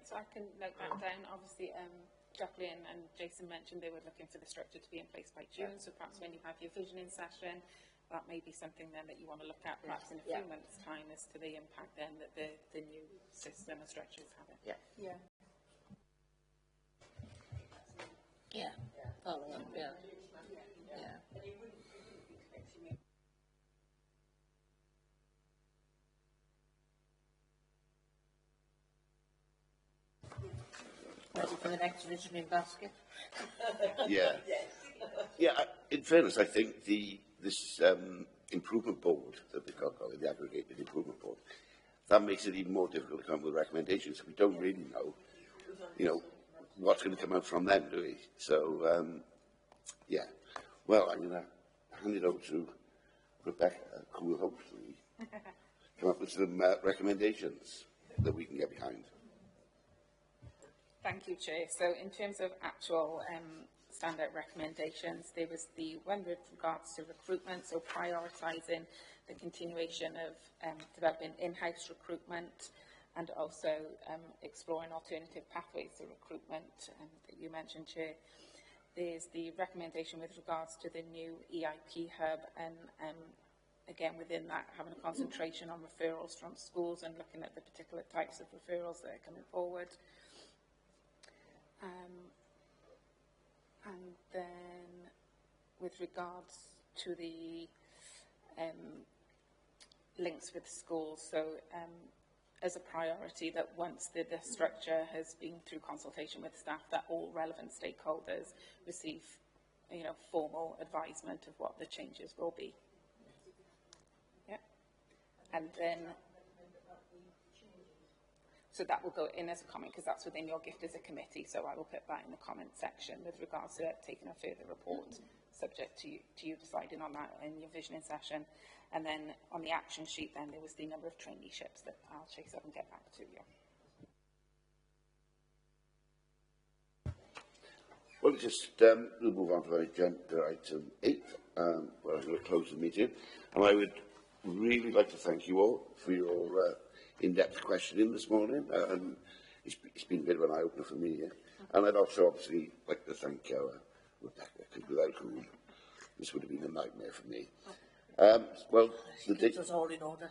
So I can note that down. Obviously, Jacqueline and Jason mentioned they were looking for the structure to be in place by June, so perhaps when you have your visioning session, that may be something then that you want to look at perhaps in a few months' time as to the impact then that the new system or structure is having. Follow up, Ready for the next visioning basket? In fairness, I think this improvement board that they've got, the aggregated improvement board, that makes it even more difficult to come up with recommendations. We don't really know, you know, what's going to come out from them, do we? So, well, I'm going to hand it over to Rebecca, who will hopefully come up with some recommendations that we can get behind. Thank you, Chair. So in terms of actual standout recommendations. There was the one with regards to recruitment, so prioritising the continuation of developing in-house recruitment, and also exploring alternative pathways to recruitment that you mentioned, Chair. There's the recommendation with regards to the new EIP hub, and again within that having a concentration on referrals from schools and looking at the particular types of referrals that are coming forward. And then with regards to the links with schools, so as a priority that once the structure has been through consultation with staff, that all relevant stakeholders receive, formal advisement of what the changes will be. Yeah. And then, so that will go in as a comment because that's within your gift as a committee. So I will put that in the comment section with regards to taking a further report, subject to you deciding on that in your visioning session. And then on the action sheet, then there was the number of traineeships that I'll chase up and get back to you. Well, we'll move on to agenda item 8, where I'm going to close the meeting. And I would really like to thank you all for your in-depth questioning this morning. It's been a bit of an eye-opener for me. And I'd also obviously like to thank Rebecca, because without whom this would have been a nightmare for me. Well, the date was all in order.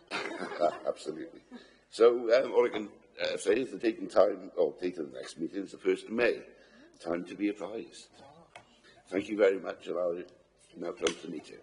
Absolutely. So all I can say is the date and time, or date of the next meeting is the 1st of May. Time to be advised. Thank you very much, and I'll now close the meeting.